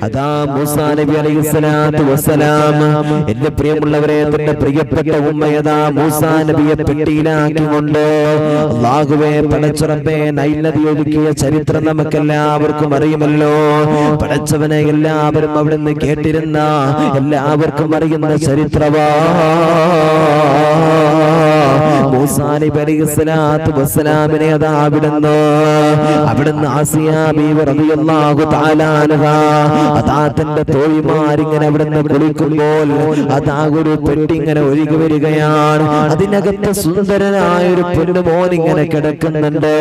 അതാ മൂസാ നബി അലൈഹിസ്സലാത്തു വസ്സലാം എന്റെ പ്രിയമുള്ളവരെ തന്റെ പ്രിയപ്പെട്ട ഉമ്മയതാ മൂസാ നബിയെ പെട്ടിയിലാക്കിക്കൊണ്ട് അല്ലാഹുവേ പടച്ച റബ്ബേ നൈൽ നദി ഒഴുകിയ ചരിത്രം നമുക്കെല്ലാവർക്കും അറിയുമല്ലോ. പടച്ചവനെ എല്ലാവരും അവിടുന്ന് കേട്ടിരുന്ന എല്ലാവർക്കും അറിയുന്ന ചരിത്രവാ മൂസാ നബി അലൈഹിസ്സലാത്തു വസ്സലാമിനെ അതാ അവിടുന്ന് ആസിയ ബീവി റളിയല്ലാഹു തആല അൻഹാ അതാ തന്റെ തോഴിമാരിങ്ങനെ അവിടുന്ന് കുളിക്കുമ്പോൾ അതാ ഒരു പെട്ടി ഇങ്ങനെ ഒഴുകി വരികയാണ്. അതിനകത്ത് സുന്ദരനായ ഒരു പൊന്നുമോൻ ഇങ്ങനെ കിടക്കുന്നുണ്ട്.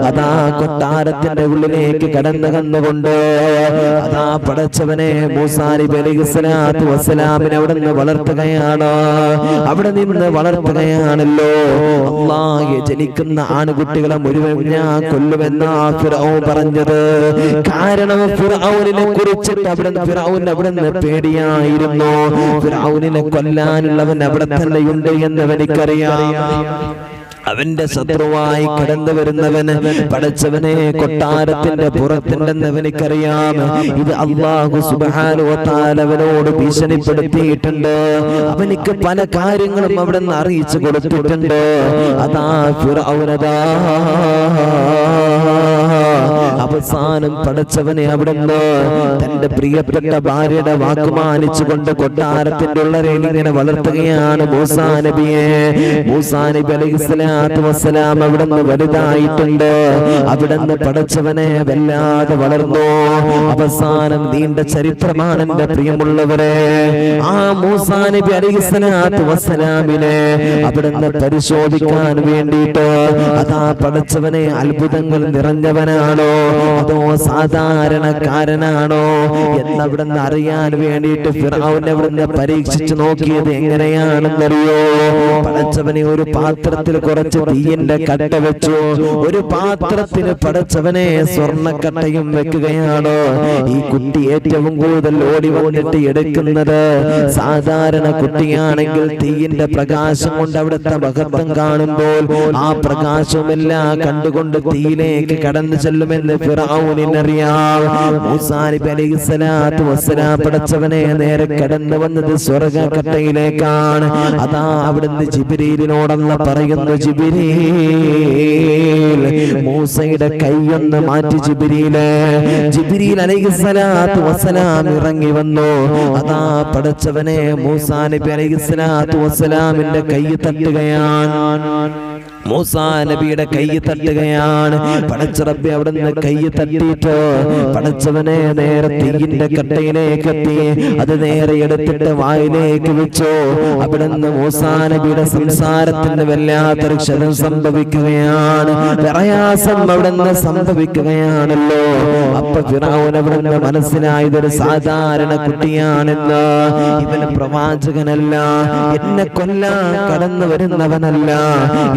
അതാ കൊട്ടാരത്തിന്റെ ഉള്ളിലേക്ക് കടന്നുകൊണ്ട് അതാ പടച്ചവനെ മൂസാ നബി അലൈഹിസ്സലാത്തു വസ്സലാമിനെ അവിടുന്ന് വളർത്തുകയാണ്. അവിടെ നിന്ന് വളർത്തുകയാണല്ലോ. അല്ലാഹ് ജനിക്കുന്ന ആൺകുട്ടികളെ മുഴുവൻ ഞാൻ കൊല്ലുമെന്നാ ഫിർഔൻ പറഞ്ഞത്. കാരണം ഫിർഔനിനെ കുറിച്ചിട്ട് അവിടുന്ന് പേടിയായിരുന്നു. ഫിർഔനിനെ കൊല്ലാനുള്ളവൻ അവിടെ തന്നെയുണ്ട് എന്ന് എനിക്കറിയാം. അവന്റെ ശത്രുവായി കടന്നു വരുന്നവന് പടച്ചവനെ കൊട്ടാരത്തിന്റെ പുറത്തുണ്ടെന്ന് എനിക്കറിയാം. ഇത് അല്ലാഹു സുബ്ഹാനഹു വ തആല അവനോട് ഭീഷണിപ്പെടുത്തിയിട്ടുണ്ട്. അവനിക്ക് പല കാര്യങ്ങളും അവിടെ നിന്ന് അറിയിച്ചു കൊടുത്തിട്ടുണ്ട്. അതാ ഫിർഔനതാ അവസാനം പടച്ചവനെ അവിടുന്ന് തന്റെ പ്രിയപ്പെട്ട ഭാര്യയുടെ വാക്കുമാനിച്ചുകൊണ്ട് കൊട്ടാരത്തിന്റെ ഉള്ളരയിൽ ഇങ്ങനെ വളർത്തുകയാണ് മൂസാ നബിയെ. മൂസാ നബി അലൈഹിസ്സലാത്തു വസ്സലാം അവിടുന്ന് വലുതായിട്ടുണ്ട്. അവിടുന്ന് പടച്ചവനെ വല്ലാതെ വളർന്നു. അവസാനം നീണ്ട ചരിത്രമാണ് എന്റെ പ്രിയമുള്ളവരെ. ആ മൂസാ നബി അലൈഹിസ്സലാത്തു വസ്സലാമിനെ അവിടുന്ന് പരിശോധിക്കാൻ വേണ്ടിയിട്ട് അതാ പടച്ചവനെ അത്ഭുതങ്ങൾ നിറഞ്ഞവനാണോ അതോ സാധാരണക്കാരനാണോ എന്നവിടുന്ന് അറിയാൻ വേണ്ടിയിട്ട് ഫിർഔനെ അവിടുന്ന് പരീക്ഷിച്ചു നോക്കിയത് എങ്ങനെയാണെന്നറിയോ? പടച്ചവനെ ഒരു പാത്രത്തിൽ കുറച്ച് തീയിന്റെ കട്ട വെച്ചു. ഒരു പാത്രത്തിന് പടച്ചവനെ സ്വർണ്ണക്കട്ടയും വെക്കുകയാണ്. ഈ കുട്ടി ഏറ്റവും കൂടുതൽ ഓടി വന്നിട്ട് എടുക്കുന്നത് സാധാരണ കുട്ടിയാണെങ്കിൽ തീയിന്റെ പ്രകാശം കൊണ്ട് അവിടുത്തെ മഹത്വം കാണുമ്പോൾ ആ പ്രകാശമെല്ലാം കണ്ടുകൊണ്ട് തീയിലേക്ക് കടന്നു ചെല്ലുമെന്ന് ഫിർഔനിനറിയാം. മൂസാ നബി അലൈഹിസ്സലാത്തു വസ്സലാം പടച്ചവനെ നേരെ കടന്നു വന്നത് സ്വർഗ്ഗക്കട്ടയിലേക്കാണ്. അതാ അവിടുന്ന് ജിബ്രീലിനോടല്ല പറയുന്നു, ജിബ്രീൽ മൂസയുടെ കൈയൊന്ന് മാറ്റി. ജിബ്രീൽ അലൈഹിസ്സലാത്തു വസ്സലാം ഇറങ്ങി വന്നു. അതാ പടച്ചവനെ മൂസാ നബി അലൈഹിസ്സലാത്തു വസ്സലാമിന്റെ കൈ തട്ടുകയാണ്. മൂസാ നബിയുടെ കൈ തട്ടുകയാണ്. പടച്ച റബ്ബേ അവിടുന്ന് കൈ തട്ടിയിട്ട് പടച്ചവനെ നേരെ തീയിന്റെ കട്ടയിലേക്ക് എത്തി. അത് നേരെ എടുത്തിട്ട് വായിലേക്ക് വെച്ചു. അവിടുന്ന് മൂസാ നബിയുടെ സംസാരത്തിന് വല്ലാത്തൊരു ക്ഷതം സംഭവിക്കുകയാണ്. പ്രയാസം അവിടുന്ന് സംഭവിക്കുകയാണല്ലോ. അപ്പൊ ഫിർഔൻ അവിടുന്ന് മനസ്സിലായതൊരു സാധാരണ കുട്ടിയാണെന്ന്. ഇവന് പ്രവാചകനല്ല, എന്നെ കൊല്ലാൻ കടന്നു വരുന്നവനല്ല,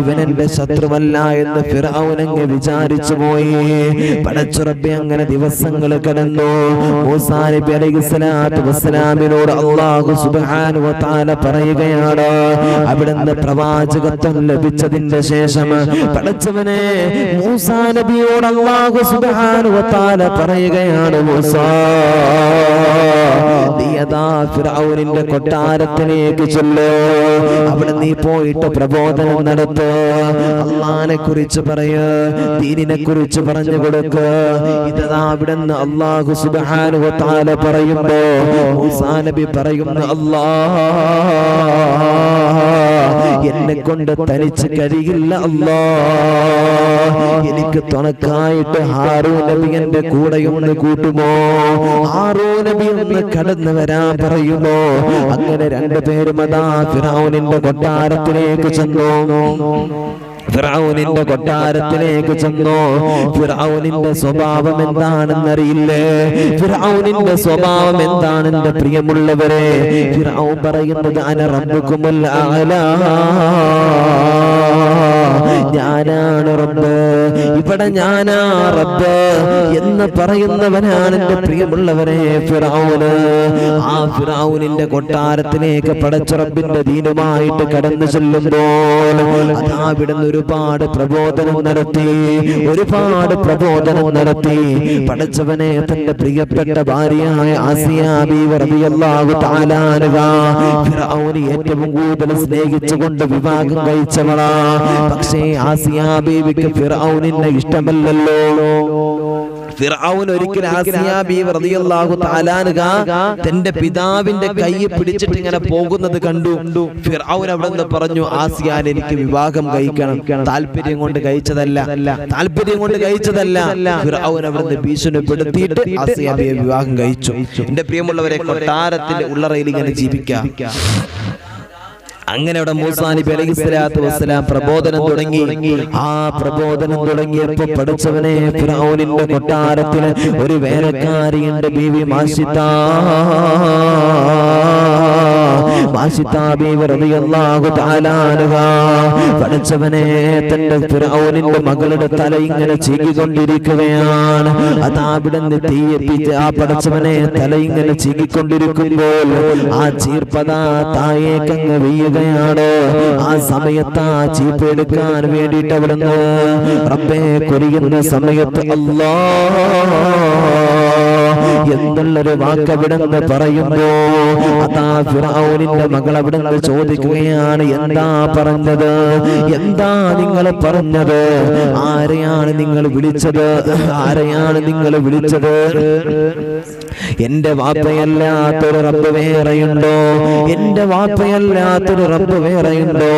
ഇവൻ എന്റെ ശത്രുവല്ല എന്ന് ഫിർഔൻ അങ്ങ് വിചാരിച്ചു പോയി. പടച്ച റബ്ബേ അങ്ങനെ ദിവസങ്ങൾ കടന്നു. മൂസാ നബി അലൈഹിസ്സലാത്തു വസ്സലാമിനോട് അല്ലാഹു സുബ്ഹാനഹു വ തആല പറയുകയാണ്, അവിടുന്ന് പ്രവാചകത്വം ലഭിച്ചതിന്റെ ശേഷം പടച്ചവനെ മൂസാ നബിയോട് അല്ലാഹു സുബ്ഹാനഹു വ തആല പറയുകയാണ്, മൂസാ നീ അതാ ഫിർഔനിന്റെ കൊട്ടാരത്തിലേക്ക് ചെല്ല്. അവിടെ നീ പോയിട്ട് പ്രബോധനം നടത്ത്. അല്ലാഹനെ കുറിച്ച് പറയ്, ദീനിനെ കുറിച്ച് പറഞ്ഞു കൊടുക്ക്. ഇതാ അവിടുന്ന് അല്ലാഹു സുബ്ഹാനഹു വ തആല പറയുമ്പോ മൂസാ നബി പറയുന്നു, അല്ലാഹ് എന്നെ കൊണ്ട് തനിച്ച് കഴിയില്ല അല്ലാഹ്, എനിക്ക് തുണക്കായിട്ട് ഹാറൂൻ നബി എന്റെ കൂടെയൊന്ന് കൂട്ടുമോ? ഹാറൂൻ നബി ഒന്ന് കടന്നു വരാൻ പറയുമോ? അങ്ങനെ രണ്ടുപേരും അതാ ഫിർഔനിന്റെ കൊട്ടാരത്തിലേക്ക് ചെന്നു. ഫിർഔനിന്റെ കൊട്ടാരത്തിലേക്ക് ചെന്നു. ഫിർഔനിന്റെ സ്വഭാവം എന്താണെന്നറിയില്ലേ? ഫിർഔനിന്റെ സ്വഭാവം എന്താണെന്റെ പ്രിയമുള്ളവരെ? ഫിർഔൻ പറയുന്നത് അന റബ്ബുകുമുൽ അഅ്ലാ, ഞാനാണ് റബ്ബ്, ഇവിടെ ഞാനാ റബ്ബ് എന്ന് പറയുന്നവനാണ് എന്റെ പ്രിയമുള്ളവരെ ഫിറഔന്. ആ ഫിറഔനിന്റെ കൊട്ടാരത്തിലേക്ക് പടച്ച റബ്ബിന്റെ ദീനുമായിട്ട് കടന്നു ചെല്ലുമ്പോൾ അതാ അവിടുന്ന് ഒരുപാട് പ്രബോധനം നടത്തി, ഒരുപാട് പ്രബോധനം നടത്തി. പടച്ചവനെ തന്റെ പ്രിയപ്പെട്ട ഭാര്യയായ ആസിയ ബീവി റളിയല്ലാഹു തആല അൻഹാ ഫിറഔന് ഏറ്റവും കൂടുതൽ സ്നേഹിച്ചുകൊണ്ട് വിവാഹം കഴിച്ചവളാ. പക്ഷേ ആസിയ ബീവിക്ക് ഫിറഔനിനെ ഇഷ്ടമല്ലല്ലോ. ഫിർഔൻ ഒരിക്കൽ ആസിയ ബീവി റളിയല്ലാഹു തആല അൻഹാ തന്റെ പിതാവിന്റെ കൈ പിടിച്ചിട്ട് ഇങ്ങനെ പോകുന്നത് കണ്ടു. ഫിർഔൻ അവിടുന്ന് പറഞ്ഞു, ആസിയാൻ എനിക്ക് വിവാഹം കഴിക്കണം, താല്പര്യം കൊണ്ട് കഴിച്ചതല്ല, താല്പര്യം കൊണ്ട് കഴിച്ചതല്ല. ഫിർഔൻ അവിടുന്ന് ഭീഷണിപ്പെടുത്തിയിട്ട് ആസിയ ബീവി വിവാഹം കഴിച്ചു. എന്റെ പ്രിയമുള്ളവരെ, കൊട്ടാരത്തിന്റെ ഉള്ളറയിൽ ഇങ്ങനെ ജീവിക്കാം. അങ്ങനെ അവിടെ മൂസാ നബി അലൈഹിസ്സലാത്തു വസ്സലാം പ്രബോധനം തുടങ്ങി. ആ പ്രബോധനം തുടങ്ങിയപ്പോൾ പടച്ചവനെ ഫിറഔനിന്റെ കൊട്ടാരത്തിൽ ഒരു വേലക്കാരിയുണ്ട്, ബീവി മാഷിത്താ ബീവി റളിയല്ലാഹു തആല അൻഹാ. പടച്ചവനെ തന്റെ ഫിറഔനിന്റെ മകളുടെ തല ഇങ്ങനെ ചീകിക്കൊണ്ടിരിക്കുകയാണ്. അതാ അവിടുന്ന് തീയെത്തിച്ച് ആ പടച്ചവനെ തല ഇങ്ങനെ ചീകിക്കൊണ്ടിരിക്കുമ്പോൾ ആ ചീർപ്പതാ താഴേക്കങ്ങ് വീഴുകയാണ്. ആ സമയത്ത് ആ ചീപ്പ് എടുക്കാൻ വേണ്ടിയിട്ട് അവിടുന്ന് റബ്ബേ കൊരിയുന്ന സമയത്ത് അല്ലാഹ് എന്നുള്ളൊരു വാക്ക് അവിടുന്ന് പറയുമ്പോ അതാ ഫിറഔനിന്റെ മകൾ അവിടുന്ന് ചോദിക്കുകയാണ്, എന്താ പറഞ്ഞത്, എന്താ നിങ്ങൾ പറഞ്ഞത്, ആരെയാണ് നിങ്ങൾ വിളിച്ചത്, ആരെയാണ് നിങ്ങൾ വിളിച്ചത്? എന്റെ വാപ്പയല്ലാത്തൊരു റബ്ബ് വേറെയുണ്ടോ, എന്റെ വാപ്പയല്ലാത്തൊരു റബ്ബ് വേറെയുണ്ടോ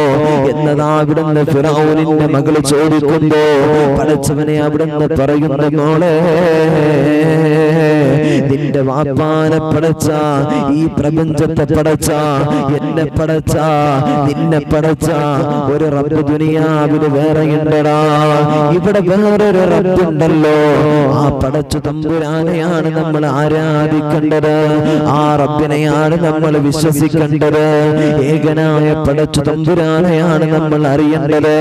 എന്നതാ അവിടുന്ന് ഫിറഔനിന്റെ മകൾ ചോദിക്കുമ്പോ പടച്ചവനെ അവിടുന്ന് പറയുന്ന, മോളെ നിന്റെ വാപ്പാനെ പടച്ച, ഈ പ്രപഞ്ചത്തെ പടച്ച, എന്നെ പടച്ച, നിന്നെ പടച്ച ഒരു റബ്ബ് ദുനിയാവിന് വേറെയുണ്ടടാ. ഇവിടെ വേറൊരു റബ്ബുണ്ടല്ലോ. ആ പടച്ചു തമ്പുരാനെയാണ് നമ്മൾ ആരാധിക്കേണ്ടത്, ആ റബ്ബിനെയാണ് നമ്മൾ വിശ്വസിക്കേണ്ടത്, ഏകനായ പടച്ചു തമ്പുരാനെയാണ് നമ്മൾ അറിയേണ്ടത്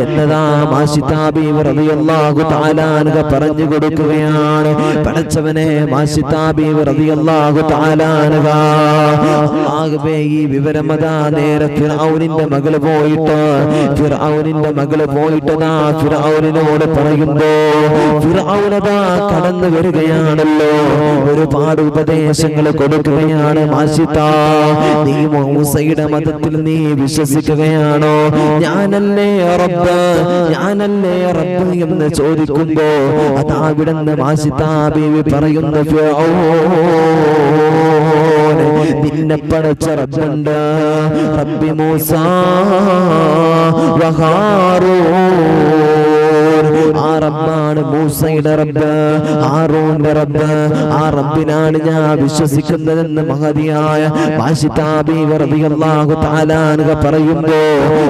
എന്നതാ മാഷിത്താ ബീവി റളിയല്ലാഹു തആല അൻഹ പറഞ്ഞു കൊടുക്കുകയാണ്. പടച്ചവനെ മാഷിത്താ ബീവി റളിയല്ലാഹു തആല അൻഹാ അല്ലാഹുവേ ഈ വിവരമതാ നേരെ ഫിറഔനിന്റെ മകള് പോയിട്ട് ഫിറഔനിനോട് പറയുമ്പോ ഫിറഔനതാ കടന്നു വരികയാണല്ലോ. ഒരുപാട് ഉപദേശങ്ങൾ കൊടുക്കുകയാണ്. മാഷിത്താ, നീ മൂസയുടെ മതത്തിൽ നീ വിശ്വസിക്കുകയാണോ? ഞാനല്ലേ റബ്ബ്, ഞാനല്ലേ റബ്ബ് എന്ന് ചോദിക്കുമ്പോ അതാ അവിടുന്ന് മാഷിത്താ ബീവി പറയുന്ന, നിന്നെ പടച്ച റബ്ബുണ്ട്, റബ്ബി മൂസാ വ ഹാറൂൻ. ആ റബ്ബാണ് മൂസയുടെ റബ്ബ്, ഹാറൂന്റെ റബ്ബ്. ആ റബ്ബിനാണ് ഞാൻ വിശ്വസിക്കുന്നതെന്ന് മഹതിയായ മാഷിത്താ ബീവി റളിയല്ലാഹു തആല അൻഹ പറയുമ്പോ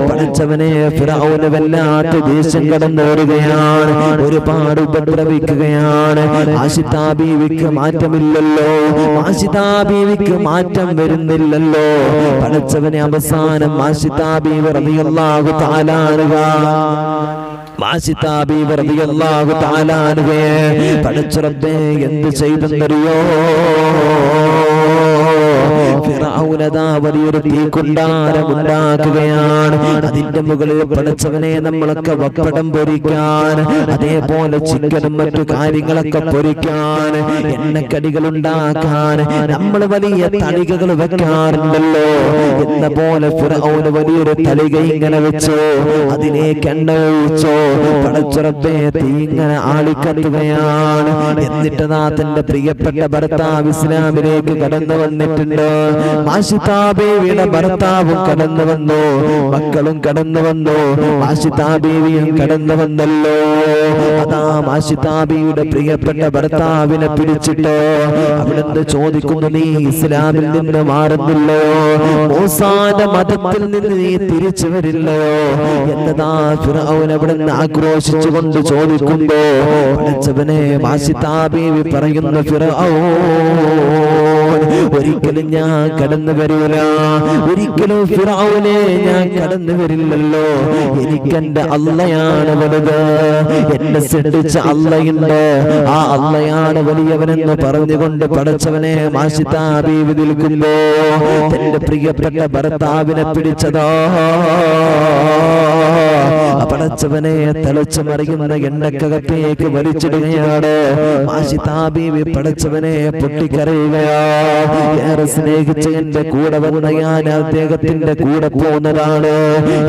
പടച്ചവനെ ഫിറഔന് വല്ലാത്ത ദേഷ്യം കടന്നു വരികയാണ്, ഒരുപാട് ഉപദ്രവിക്കുകയാണ്. മാഷിത്താ ബീവിക്ക് മാറ്റമില്ലല്ലോ, മാഷിത്താ ബീവിക്ക് മാറ്റം വരുന്നില്ലല്ലോ. പടച്ചവനെ അവസാനം മാഷിത്താ ബീവി റളിയല്ലാഹു തആല അൻഹ മാഷിത്താ ബീവി റളിയല്ലാഹു തആല അൻഹയെ പടച്ച റബ്ബേ എന്ത് ചെയ്തെന്നറിയോ? ഫിറഔനതാ വലിയൊരു തീക്കുണ്ടാരം ഉണ്ടാക്കുകയാണ്. അതിന്റെ മുകളിൽ പടച്ചവനെ നമ്മളൊക്കെ വപ്പടം പൊരിക്കാൻ, അതേപോലെ ചിക്കനും മറ്റു കാര്യങ്ങളൊക്കെ പൊരിക്കാൻ, എണ്ണക്കടികൾ ഉണ്ടാക്കാൻ നമ്മൾ വലിയ തളികകൾ വെക്കാറുണ്ടല്ലോ. എന്ന പോലെ ഫിറഔന് വലിയൊരു തളിക ഇങ്ങനെ വെച്ചോ, അതിലേക്ക് എണ്ണ ഒഴിച്ചോ. പടച്ച റബ്ബേ തീ ഇങ്ങനെ ആളിക്കത്തുകയാണ്. എന്നിട്ടതാ തന്റെ പ്രിയപ്പെട്ട ഭർത്താവ് ഇസ്ലാമിലേക്ക് കടന്നു വന്നിട്ടുണ്ട്. മാഷിത്താ ബീവിയുടെ ഭർത്താവും കടന്നു വന്നു, മക്കളും കടന്നു വന്നു, മാഷിത്താ ബീവിയും കടന്നു വന്നല്ലോ. അതാ മാഷിത്താ ബീവിയുടെ പ്രിയപ്പെട്ട ഭർത്താവിനെ പിടിച്ചിട്ട് അവിടുന്ന് ചോദിക്കുന്നു, നീ ഇസ്ലാമിൽ നിന്ന് മാറുന്നില്ലോ, മൂസാന്റെ മതത്തിൽ നിന്ന് നീ തിരിച്ചു വരില്ലയോ എന്നതാ ഫിറഔൻ അവിടുന്ന് ആക്രോശിച്ചുകൊണ്ട് ചോദിക്കുമ്പോ പടച്ചവനെ മാഷിത്താ ബീവി പറയുന്നു, ഫിറഔൻ ഒരിക്കലും ഞാൻ കടന്നു വരൂല, ഒരിക്കലും ഫിറഔനെ ഞാൻ കടന്നു വരില്ലല്ലോ. എനിക്കെന്റെ അള്ളയാണ് വലുത്, എന്നെ സൃഷ്ടിച്ച അള്ളയുണ്ട്, ആ അള്ളയാണ് വലിയവനെന്ന് പറഞ്ഞുകൊണ്ട് പടച്ചവനെ മാഷിത്താ ബീവി നിൽക്കുമ്പോ തന്റെ പ്രിയപ്പെട്ട ഭർത്താവിനെ പിടിച്ചതോ പടച്ചവനെ തിളച്ചു മറിയുന്ന എണ്ണക്കകത്തേക്ക് വലിച്ചിടുകയാണ്. മാഷിത്താ ബീവി പടച്ചവനെ പൊട്ടിക്കരയുകയാ. ഏറെ സ്നേഹിച്ച എന്റെ കൂടെ വന്ന ഞാൻ അദ്ദേഹത്തിന്റെ കൂടെ പോകുന്നതാണ്.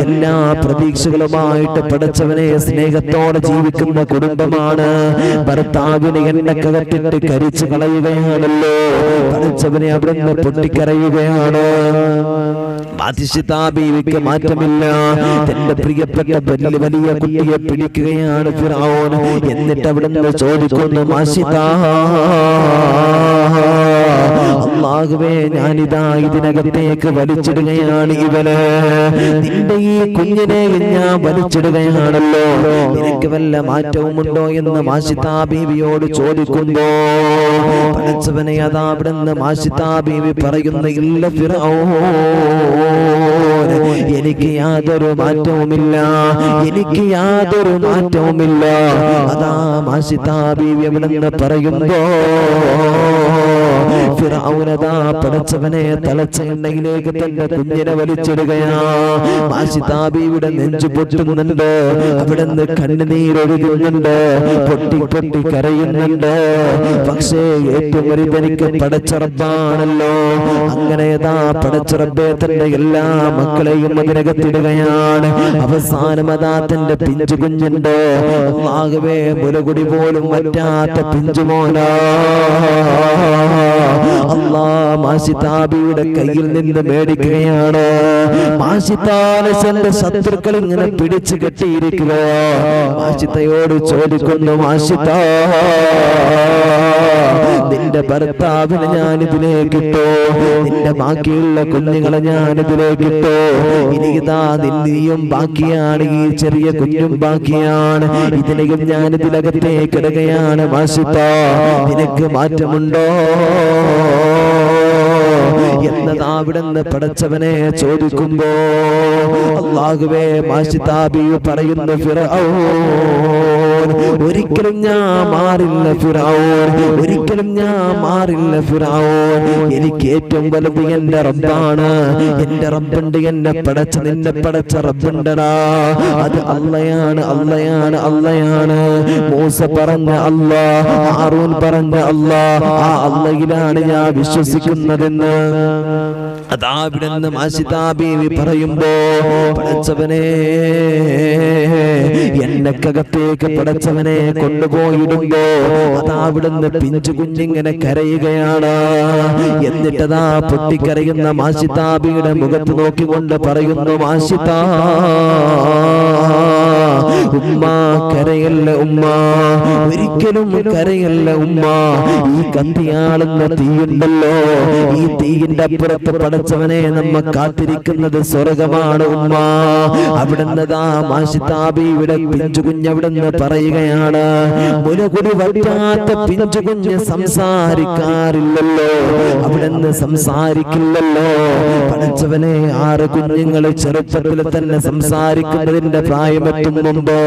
എല്ലാ പ്രതീക്ഷകളുമായിട്ട് പടച്ചവനെ സ്നേഹത്തോടെ ജീവിക്കുന്ന കുടുംബമാണ്. ഭർത്താവിനെ എണ്ണക്കകത്തിട്ട് കരിച്ചു കളയുകയാണല്ലോ. പടച്ചവനെ അവിടെ നിന്ന് പൊട്ടിക്കരയുകയാണ്. ബീവിക്ക് മാറ്റമില്ല. തന്റെ പ്രിയപ്പെട്ട വലിയ കുട്ടിയെ പിടിക്കുകയാണ് ഫിറഔൻ. എന്നിട്ട് അവിടുന്ന് ചോദിക്കുന്നു, മാഷിത്താ അല്ലാഹുവേ, ഞാനിതാ ഇതിനകത്തേക്ക് വലിച്ചിടുകയാണ് ഇവന്, നിന്റെ ഈ കുഞ്ഞിനെ ഞാൻ വലിച്ചിടുകയാണല്ലോ, നിനക്ക് വല്ല മാറ്റവും ഉണ്ടോ എന്ന് മാഷിത്താ ബീവിയോട് ചോദിക്കുമ്പോ പടച്ചവനെ അതാ അവിടുന്ന് മാഷിത്താ ബീവി പറയുന്ന, ഇല്ല ഫിറഔൻ, എനിക്ക് യാതൊരു മാറ്റവുമില്ല, എനിക്ക് യാതൊരു മാറ്റവുമില്ല. അതാ മാഷിത്താ ബീവി അവിടുന്ന് പറയുമ്പോ ഫിറഔനതാ പടച്ചവനെ തളച്ച എണ്ണയിലേക്ക് തന്റെ കുഞ്ഞിനെ വലിച്ചിടുകയാ. മാഷിത്താ ബീവിയുടെ നെഞ്ചു പൊട്ടുന്നുണ്ട്, അവിടുന്ന് കണ്ണുനീരൊഴുകുന്നുണ്ട്, പൊട്ടി പൊട്ടി കരയുന്നുണ്ട്. പക്ഷേ ഏറ്റവും വലുതെനിക്ക് പടച്ച റബ്ബാണല്ലോ. അങ്ങനെതാ പടച്ച റബ്ബേ തന്റെ എല്ലാ മക്കളെയും അതിനകത്തിടുകയാണ്. അവസാനം അതാ തന്റെ പിഞ്ചു കുഞ്ഞുണ്ട്, അല്ലാഹുവേ മുലകുടി പോലും പറ്റാത്ത പിഞ്ചുമോനാ. അല്ലാഹ് മാഷിത്താ ബീവിയുടെ കയ്യിൽ നിന്ന് മേടിക്കുകയാണ്. മാഷിത്താനെ തന്റെ ശത്രുക്കൾ ഇങ്ങനെ പിടിച്ചു കെട്ടിയിരിക്കുകയോ. മാഷിത്തയോട് ചോദിക്കുന്നു, മാഷിത്താ നിന്റെ ഭർത്താവിനെ ഞാനിതിലേക്കിട്ടോ, നിന്റെ ബാക്കിയുള്ള കുഞ്ഞുങ്ങളെ ഞാനിതിലേക്കിട്ടോ, ഇനിതാ നിന്നെയും ബാക്കിയാണ്, ഈ ചെറിയ കുഞ്ഞും ബാക്കിയാണ്, ഇതിനെയും ഞാനിതിലകത്തേക്ക് ഇടുകയാണ്. മാഷിത്താ നിനക്ക് മാറ്റമുണ്ടോ എന്നതാ അവിടുന്ന് പടച്ചവനെ ചോദിക്കുമ്പോ അല്ലാഹുവേ മാഷിത്താ ബീവി പറയുന്നു, ഫിറഔൻ ഒരിക്കലും ഞാൻ മാറില്ല ഫിറഔൻ, ഒരിക്കലും ഞാൻ മാറില്ല ഫിറഔൻ. എനിക്ക് ഏറ്റവും വലുത് എന്റെ റബ്ബാണ്, എന്റെ റബ്ബുണ്ട്, എന്നെ പടച്ച നിന്നെ പടച്ച റബ്ബുണ്ടടാ. അത് അള്ളയാണ്, അള്ളയാണ്, അള്ളയാണ്. മൂസ പറഞ്ഞ അല്ലാ, ഹാറൂൻ പറഞ്ഞ അല്ലാ, ആ അള്ളയിലാണ് ഞാൻ വിശ്വസിക്കുന്നതെന്ന് അതാ അവിടുന്ന് മാഷിത്താ ബീവി പറയുമ്പോ പടച്ചവനെ എണ്ണക്കകത്തേക്ക് പടച്ചവനെ കൊണ്ടുപോയിടുമ്പോ അതാ അവിടുന്ന് പിഞ്ചു കുഞ്ഞിങ്ങനെ കരയുകയാണ്. എന്നിട്ടതാ പൊട്ടിക്കരയുന്ന മാഷിത്താ ബീവിയുടെ മുഖത്ത് നോക്കിക്കൊണ്ട് പറയുന്നു, മാഷിത്താ ഉമ്മ കരയല്ല ഉമ്മ, ഒരിക്കലും കരയല്ല ഉമ്മ. ഈ കത്തിയാളുന്ന തീയുണ്ടല്ലോ, ഈ തീയിന്റെ അപ്പുറത്ത് പടച്ചവനെ നമ്മ കാത്തിരിക്കുന്നത് സ്വർഗമാണ് ഉമ്മ. അവിടുന്നതാ മാഷിത്താ ബീവിയുടെ പിഞ്ചു കുഞ്ഞ് അവിടുന്ന് പറയുകയാണ്, മുലകുടി വറ്റാത്ത പിഞ്ചു കുഞ്ഞ് സംസാരിക്കാറില്ലല്ലോ, അവിടുന്ന് സംസാരിക്കില്ലല്ലോ. പടച്ചവനെ 6 കുഞ്ഞുങ്ങള് ചെറുപ്പത്തിൽ തന്നെ സംസാരിക്കുന്നതിന്റെ പ്രായമെത്തും മുമ്പ്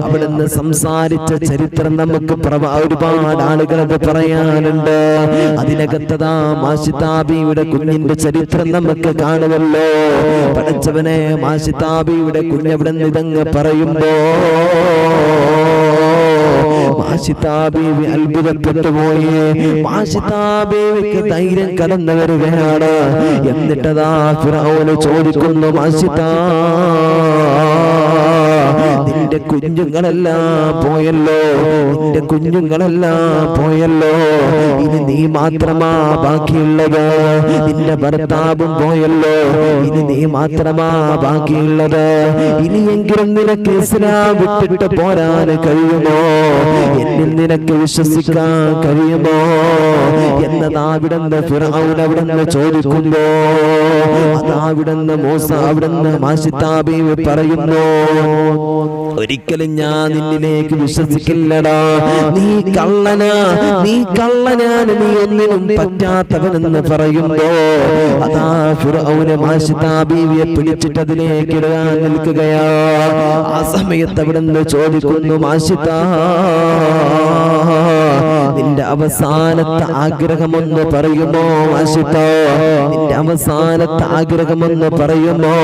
അവിടുന്ന് സംസാരിച്ച ചരിത്രം നമുക്ക് ഒരുപാട് ആളുകളത് പറയാനുണ്ട്. അതിനകത്തതാ മാഷിത്താ ബീവിയുടെ കുഞ്ഞിന്റെ ചരിത്രം നമുക്ക് കാണുമല്ലോ. പടച്ചവനെ മാഷിത്താ ബീവിയുടെ കുഞ്ഞ് അവിടുന്ന് ഇതങ്ങ് പറയുമ്പോ മാഷിത്താ ബീവി അത്ഭുതപ്പെട്ടു പോയി. മാഷിത്താ ബീവിക്ക് ധൈര്യം കടന്നു വരികയാണ്. എന്നിട്ടതാ ഫിറഔൻ ചോദിക്കുന്നു, മാഷിത്താ നിന്റെ കുഞ്ഞുങ്ങളെല്ലാം പോയല്ലോ, നിന്റെ കുഞ്ഞുങ്ങളെല്ലാം പോയല്ലോ, ഇനി നീ മാത്രമാ ബാക്കിയുള്ളത്, നിന്റെ ഭർത്താവും പോയല്ലോ, ഇനി നീ മാത്രമാ ബാക്കിയുള്ളത്, ഇനിയെങ്കിലും നിനക്ക് ഇസ്ലാം വിട്ടിട്ട് പോരാൻ കഴിയുമോ, എന്നിൽ നിനക്ക് വിശ്വസിക്കാൻ കഴിയുമോ എന്നതാവിടുന്ന് ഫിറഔൻ അവിടുന്ന് ചോദിക്കുമ്പോ അതാവിടുന്ന് മൂസ അവിടുന്ന് മാഷിത്താ ബീവി പറയുന്നു, ഒരിക്കലും ഞാൻ നിന്നിലേക്ക് വിശ്വസിക്കില്ലടാ, നീ കള്ളനാ, നീ കള്ളനാണ്, നീ ഒന്നിനും പറ്റാത്തവനെന്ന് പറയുമ്പോ അതാ ഫിർഔൻ മാഷിതാ ബീവിയെ പിടിച്ചിട്ട് അതിലേക്ക് ഇടാൻ നിൽക്കുകയാ. ആ സമയത്ത് അവിടുന്ന് ചോദിക്കുന്നു, മാഷിതാ നിന്റെ അവസാനത്തെ ആഗ്രഹമെന്ന് പറയുമോ? മാഷിതാ നിന്റെ അവസാനത്തെ ആഗ്രഹമെന്ന് പറയുമോ?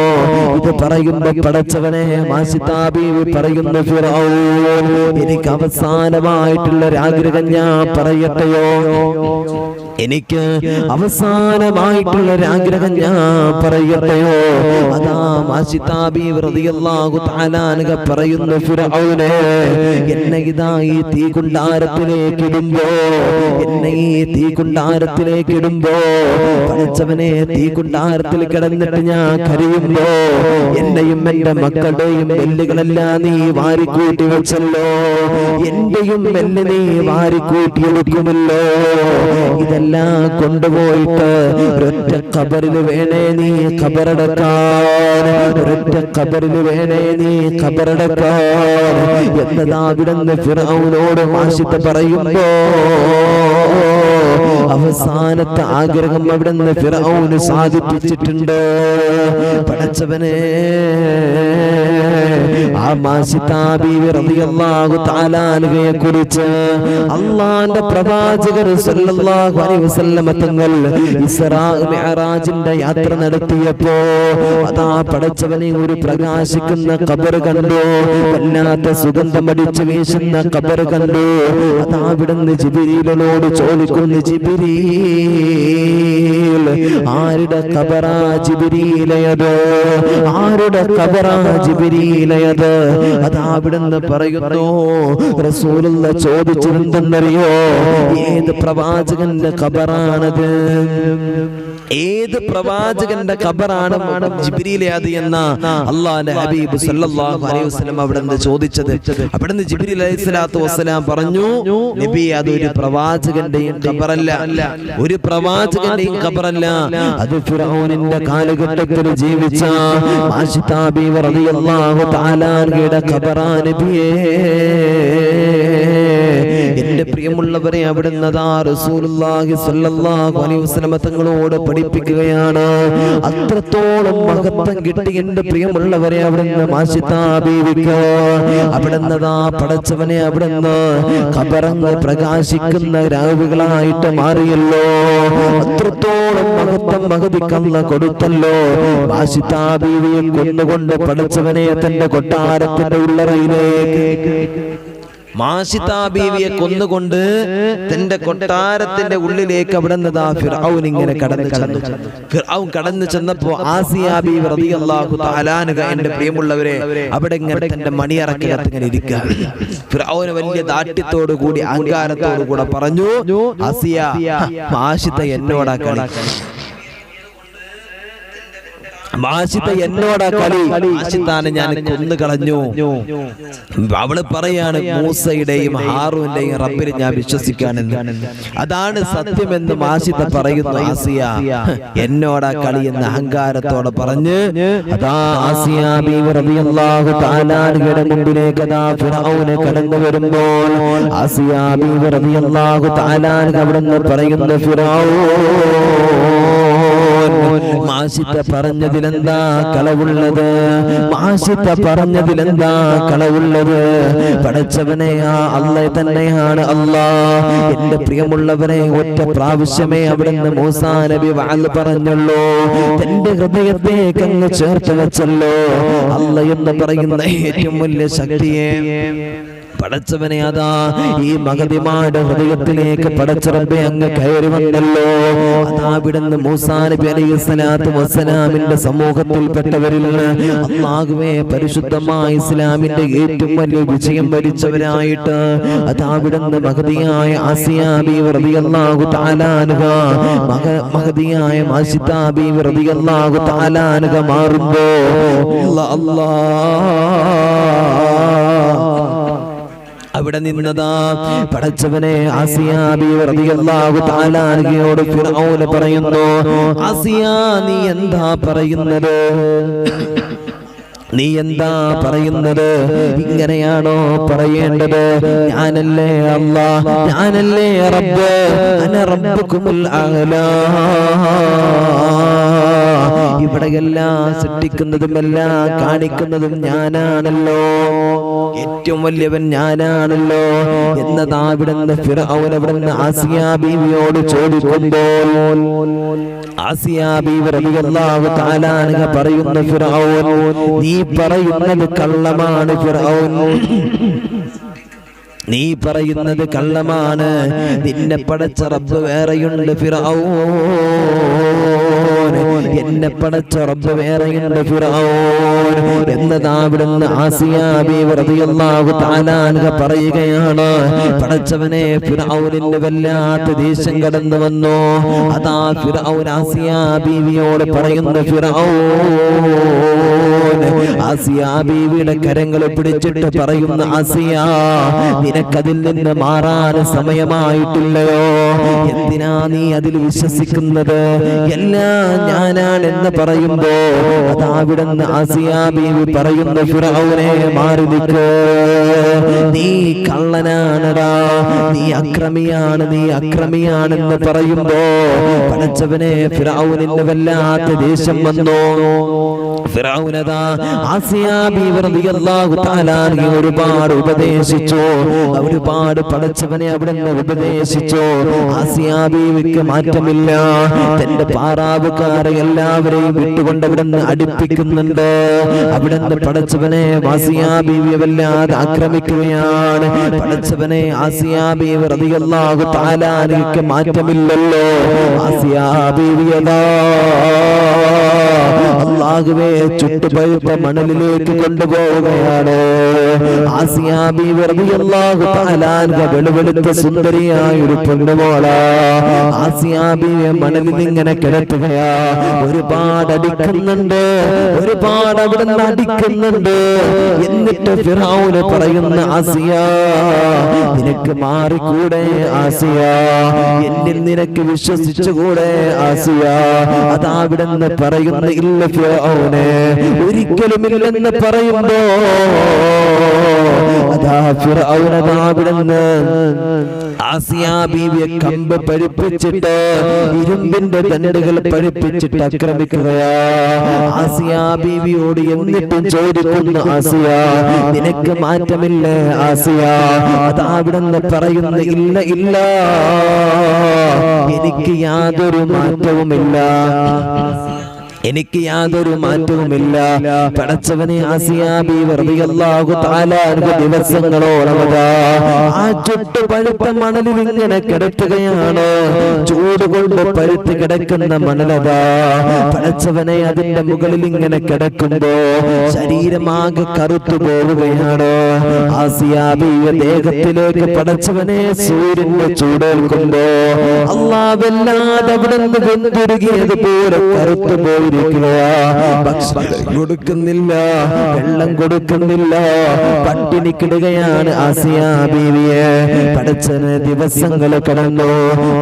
ഇത് പറയുമ്പോ പടച്ചവനെ മാഷിതാ ബീവി പറയുന്നു, ഫിർഔൻ എനിക്ക് അവസാനമായിട്ടുള്ളൊരാഗ്രഹം ഞാൻ പറയട്ടെയോ? എനിക്ക് അവസാനമായിട്ടുള്ളൊരാഗ്രഹം ഞാൻ പറയട്ടെയോ? അതാ മാഷിതാ ബീവി റളിയല്ലാഹു തആല അൻഹ പറയുന്നു, ഫിർഔനെ എന്നെ ഇതാ ഈ തീകുണ്ടാരത്തിലേക്ക് ഇടുമ്പോ, എന്നെ ഈ തീകുണ്ടാരത്തിലേക്ക് ഇടുമ്പോ പടച്ചവനെ തീകുണ്ടാരത്തിൽ കിടന്നിട്ട് ഞാൻ കരയുമ്പോ എന്നെയും എന്റെ മക്കളുടെയും എല്ലുകളെല്ലാം നീ വാരിക്കൂട്ടി വെച്ചല്ലോ, എന്റെയും എല്ല് നീ വാരിക്കൂട്ടി എടുക്കുമല്ലോ. ഇതെല്ലാം കൊണ്ടുപോയിട്ട് ഒരൊറ്റ ഖബറിൽ വേണേ നീ ഖബറടക്കാൻ, ഒരൊറ്റ ഖബറിൽ വേണേ നീ ഖബറടക്കാൻ എന്നതാ അവിടുന്ന് ഫിർഔനോട് മാഷിത പറയുമ്പോ അവസാനത്തെ ആഗ്രഹം അവിടുന്ന് ഫിർഔന് സാധിപ്പിച്ചിട്ടുണ്ട്. പടച്ചവനെ ആ മാഷിതാ ബീവി റളിയല്ലാഹു തആല അൻഹയെ കുറിച്ച് അല്ലാഹുവിന്റെ പ്രവാചകർ സല്ലല്ലാഹു അലൈഹി വസല്ലം തങ്ങൾ ഇസ്റാ മിഅ്റാജിന്റെ യാത്ര നടത്തിയപ്പോ അതാ പടച്ചവനെ ഒരു പ്രകാശിക്കുന്ന ഖബർ കണ്ടു, വല്ലാത്ത സുഗന്ധമടിച്ചു വീശുന്ന ഖബർ കണ്ടു. അതാ അവിടുന്ന് ജിബ്രീലിനോട് ചോദിക്കുന്നു, ജിബ്രീൽ ആരുടെ ഖബറാ ജിബ്രീലയത്, ആരുടെ ഖബറാ ജിബ്രീലയത്? അതാ അവിടുന്ന് പറയുന്നു, റസൂലുള്ള ചോദിച്ചിരുന്നെന്നറിയോ, ഏത് പ്രവാചകന്റെ ഖബറാണത്, ഏത് പ്രവാചകന്റെ ഖബറാണ് ജിബ്രീലത് എന്ന അല്ലാഹുവിന്റെ ഹബീബ് സല്ലല്ലാഹു അലൈഹി വസല്ലം അവിടുന്ന് ചോദിച്ചത്. അവിടുന്ന് ജിബ്രീൽ അലൈഹിസ്സലാത്തു വസ്സലാം പറഞ്ഞു, നബി അതൊരു പ്രവാചകന്റെയും ഖബറല്ല, ഒരു പ്രവാചകന്റെയും ഖബറല്ല, അത് ഫിർഔനിന്റെ കാലഘട്ടത്തിൽ ജീവിച്ച മാഷിതാ ബീവി റളിയല്ലാഹു തആല അൻഹയുടെ ഖബറാ നബിയേ. എന്റെ പ്രിയമുള്ളവരെ, അവിടുന്ന് റസൂലുള്ളാഹി സ്വല്ലല്ലാഹു അലൈഹി വസല്ലം തങ്ങളോട് പഠിപ്പിക്കുകയാണ്. അത്രത്തോളം മഹത്വം കിട്ടി എന്റെ പ്രിയമുള്ളവരെ അവിടുന്ന് മാഷിതാ ബീവിക്ക്. അവിടുന്ന് പടച്ചവനെ അവിടുന്ന് ഖബറങ്ങ് പ്രകാശിക്കുന്ന രാവുകളായിട്ട് മാറിയല്ലോ. അത്രത്തോളം മഹത്വം മഹതിക്കല്ല കൊടുത്തല്ലോ. മാഷിതാ ബീവിയെ കൊന്നുകൊണ്ട് പടച്ചവനെ തന്റെ കൊട്ടാരത്തിന്റെ ഉള്ളറയിലേക്ക്, മാഷിതാ ബീവിയെ കൊന്നുകൊണ്ട് തന്റെ കൊട്ടാരത്തിന്റെ ഉള്ളിലേക്ക് അവിടുന്ന് ഫിർഔൻ ഇങ്ങനെ കടന്നു ചെന്നു. ഫിർഔൻ കടന്നു ചെന്നപ്പോ ആസിയാ ബീവി റളിയല്ലാഹു തആല അൻഹ എന്റെ പ്രിയമുള്ളവരെ അവിടെ ഇങ്ങനെ തന്റെ മണിയറക്കകത്ത് ഇങ്ങനെ ഇരിക്കുക. ഫിർഔൻ വലിയ ദാഠ്യത്തോടു കൂടി അഹങ്കാരത്തോടു കൂടെ പറഞ്ഞു, ആസിയ മാഷിത എന്നോടാ കളി, മാഷിത എന്നോടാ കളി, മാഷിതാനെ ഞാൻ കൊന്നു കളഞ്ഞു. അവള് പറയാണ്, മൂസയുടെയും ഹാറൂന്റെയും റബ്ബിൽ ഞാൻ വിശ്വസിക്കാനെന്ന്, അതാണ് സത്യമെന്ന് മാഷിത പറയുന്നു. ആസിയ എന്നോടാ കളി എന്ന് അഹങ്കാരത്തോടെ പറഞ്ഞ് അതാ ആസിയ ബീവി റളിയല്ലാഹു തആല അൻഹയുടെ മുമ്പിലേക്ക് അതാ ഫിർഔൻ കടന്നു വരുമ്പോൾ ആസിയ ബീവി റളിയല്ലാഹു തആല അൻഹ അവിടുന്ന് പറയുന്നു, ഫിർഔൻ മാഷിത പറഞ്ഞതിലെന്താ കളവുള്ളത്, മാഷിത പറഞ്ഞതിലെന്താ കളവുള്ളത്? പടച്ചവനെ ആ അല്ലാഹ് തന്നെയാണ് അല്ലാഹ്. എന്റെ പ്രിയമുള്ളവരെ, ഒറ്റ പ്രാവശ്യമേ അവിടുന്ന് മൂസാ നബി വഅദ് പറഞ്ഞല്ലോ, തന്റെ ഹൃദയത്തേക്ക് അങ്ങ് ചേർത്ത് വെച്ചല്ലോ. അല്ലാഹ് എന്ന് പറയുന്ന ഏറ്റവും വലിയ ശക്തിയെ പടച്ചവനെ അതാ ഈ മഹതിമാരുടെ ഹൃദയത്തിലേക്ക് പടച്ചറബെ അങ്ങ് കയറി വന്നല്ലോ. അതാ അവിടുന്ന് മൂസാ നബി അലൈഹിസ്സലാത്തു വസ്സലാമിന്റെ സമൂഹത്തിൽപ്പെട്ടവരിൽ അല്ലാഹുവേ പരിശുദ്ധമായ ഇസ്ലാമിന്റെ ഏറ്റവും വലിയ വിജയം വരിച്ചവരായിട്ട് അതാ അവിടുന്ന് മഹതിയായ ആസിയ ബീവി റളിയല്ലാഹു തആല അൻഹ, മഹതിയായ മാഷിതാ ബീവി റളിയല്ലാഹു തആല അൻഹ മാറുമ്പോ അവിടെ നിന്നതാ പടച്ചവനെ ആസിയ ബീവി റളിയല്ലാഹു തആല അൻഹയോട് ഫിർഔൻ പറയുന്നു, ആസിയ നീ എന്താ പറയുന്നത്? നീ എന്താ പറയുന്നത്? ഇങ്ങനെയാണോ പറയേണ്ടത്? ഞാനല്ലേ അല്ലാഹ്, ഞാനല്ലേ റബ്ബ്, അന റബ്ബുകുമുൽ അഅ്ലാ. ഇവിടെയെല്ലാം സൃഷ്ടിക്കുന്നതും എല്ലാം കാണിക്കുന്നതും ഞാനാണല്ലോ, ഏറ്റവും വലിയവൻ ഞാനാണല്ലോ എന്നതാ അവിടുന്ന് ഫിർഔൻ അവിടുന്ന് ആസിയ ബീവിയോട് ചോദിക്കുമ്പോൾ ആസിയ ബീവി റളിയല്ലാഹു തആല അൻഹ പറയുന്ന ഫിർഔൻ, നീ പറയുന്നത് കള്ളമാണ് ഫിർഔൻ, നീ പറയുന്നത് കള്ളമാണ്. നിന്നെ പടച്ച റബ്ബ് വേറെയുണ്ട് ഫിർഔൻ, എന്നെ പടച്ച റബ്ബ് വേറെയുണ്ട് ഫിർഔൻ എന്നതാ അവിടുന്ന് ആസിയ ബീവി റളിയല്ലാഹു തആല അൻഹ പറയുകയാണ്. പടച്ചവനെ, ഫിർഔനിന്റെ വല്ലാത്ത ദേഷ്യം കടന്നു വന്നു. അതാ ഫിർഔൻ ആസിയ ബീവിയോട് പറയുന്നു, ഫിർഔൻ ആസിയ ബീവിയുടെ കരങ്ങൾ പിടിച്ചിട്ട് പറയുന്ന, ആസിയ, നിനക്കതിൽ നിന്ന് മാറാൻ സമയമായിട്ടില്ലയോ? എന്തിനാ നീ അതിൽ വിശ്വസിക്കുന്നത്? എല്ലാം ഞാനാണെന്ന് പറയുമ്പോ അതാവിടുന്ന് ആസിയ ബീവി പറയുന്ന, ഫിർഔനെ, മാറി നിൽക്ക്, നീ കള്ളനാണടാ, നീ അക്രമിയാണ്, നീ അക്രമിയാണെന്ന് പറയുമ്പോ പടച്ചവനെ, ഫിർഔനിന് വല്ലാത്ത ദേഷ്യം വന്നു. ഫിർഔനതാ ആസിയ ബീവി റളിയല്ലാഹു തആല അൻഹ ഒരുപാട് ഉപദേശിച്ചു, ഒരുപാട് പടച്ചവനെ അവിടുന്ന് ഉപദേശിച്ചു. ആസിയ ബീവിക്ക് മാറ്റമില്ല. തന്റെ പാറാവുകാരെ എല്ലാവരെയും വിട്ടുകൊണ്ട് അവിടുന്ന് അടുപ്പിക്കുന്നുണ്ട്. അവിടുന്ന് പടച്ചവനെ ആസിയ ബീവിയെ വല്ലാതെ ആക്രമിക്കുകയാണ്. പടച്ചവനെ, ആസിയ ബീവി റളിയല്ലാഹു തആല അൻഹയ്ക്ക് മാറ്റമില്ലല്ലോ. ആസിയ ബീവിയതാ അല്ലാഹുവേ ചുട്ടുപഴുത്ത മണലിലേക്ക് കൊണ്ടുപോവുകയാണ്. ആസിയ ബീവി റളിയല്ലാഹു തആല അൻഹ വെളുവെളുത്ത സുന്ദരിയായ ഒരു പെണ്ണുമോള ആസിയ ബീവിയെ മണലിൽ ഇങ്ങനെ കിടത്തുകയാ. ഒരുപാട് അടിക്കുന്നുണ്ട്, ഒരുപാട് അവിടുന്ന് അടിക്കുന്നുണ്ട്. എന്നിട്ട് ഫിർഔൻ പറയുന്ന, ആസിയ, നിനക്ക് മാറിക്കൂടെ ആസിയ? എന്നിൽ നിനക്ക് വിശ്വസിച്ചുകൂടെ ആസിയ? അതാ അവിടുന്ന് പറയുന്ന, ഇല്ല ഫിർഔനെ, ഒരിക്കലുമില്ലെന്ന് പറയുമ്പോ അതാ ഫിർഔൻ അവിടുന്ന് ആസിയ ബീവിയെ കമ്പ് പഴിപ്പിച്ചിട്ട് ഇരുമ്പിന്റെ ദണ്ഡുകൾ പഴിപ്പിച്ചിട്ട് ആക്രമിക്കുകയാ. ആസിയ ബീവിയോട് എന്നിട്ടും ചോദിക്കുന്നു, ആസിയ, നിനക്ക് മാറ്റമില്ലേ ആസിയ? അതാ അവിടുന്ന് പറയുന്നു, ഇല്ല ഇല്ല, എനിക്ക് യാതൊരു മാറ്റവുമില്ല, എനിക്ക് യാതൊരു മാറ്റവുമില്ല. പടച്ചവനെ, ആസിയ ബീവി റളിയല്ലാഹു തആല അൻഹ ദിവസങ്ങളോളം ആ ചുട്ടു പഴുത്ത മണലിൽ ഇങ്ങനെ കിടക്കുകയാണ്. ചൂട് കൊണ്ട് പഴുത്ത് കിടക്കുന്ന മണലതാ പടച്ചവനെ അതിന്റെ മുകളിൽ ഇങ്ങനെ കിടക്കുമ്പോ ശരീരമാകെ കറുത്തു പോവുകയാണ്. ആസിയ ബീവി ദേഹത്തിലേക്ക് പടച്ചവനെ സൂര്യന്റെ ചൂടേൽക്കുമ്പോ അല്ലാഹ് വല്ലാതെ അവിടുന്ന് വെന്തുരുകിയതുപോലെ കറുത്തു പോയി. ഭക്ഷണം കൊടുക്കുന്നില്ല, വെള്ളം കൊടുക്കുന്നില്ല, പട്ടിണിക്കിടുകയാണ് ആസിയ ബീവിയെ. പടച്ചവനെ, ദിവസങ്ങൾ കടന്നു.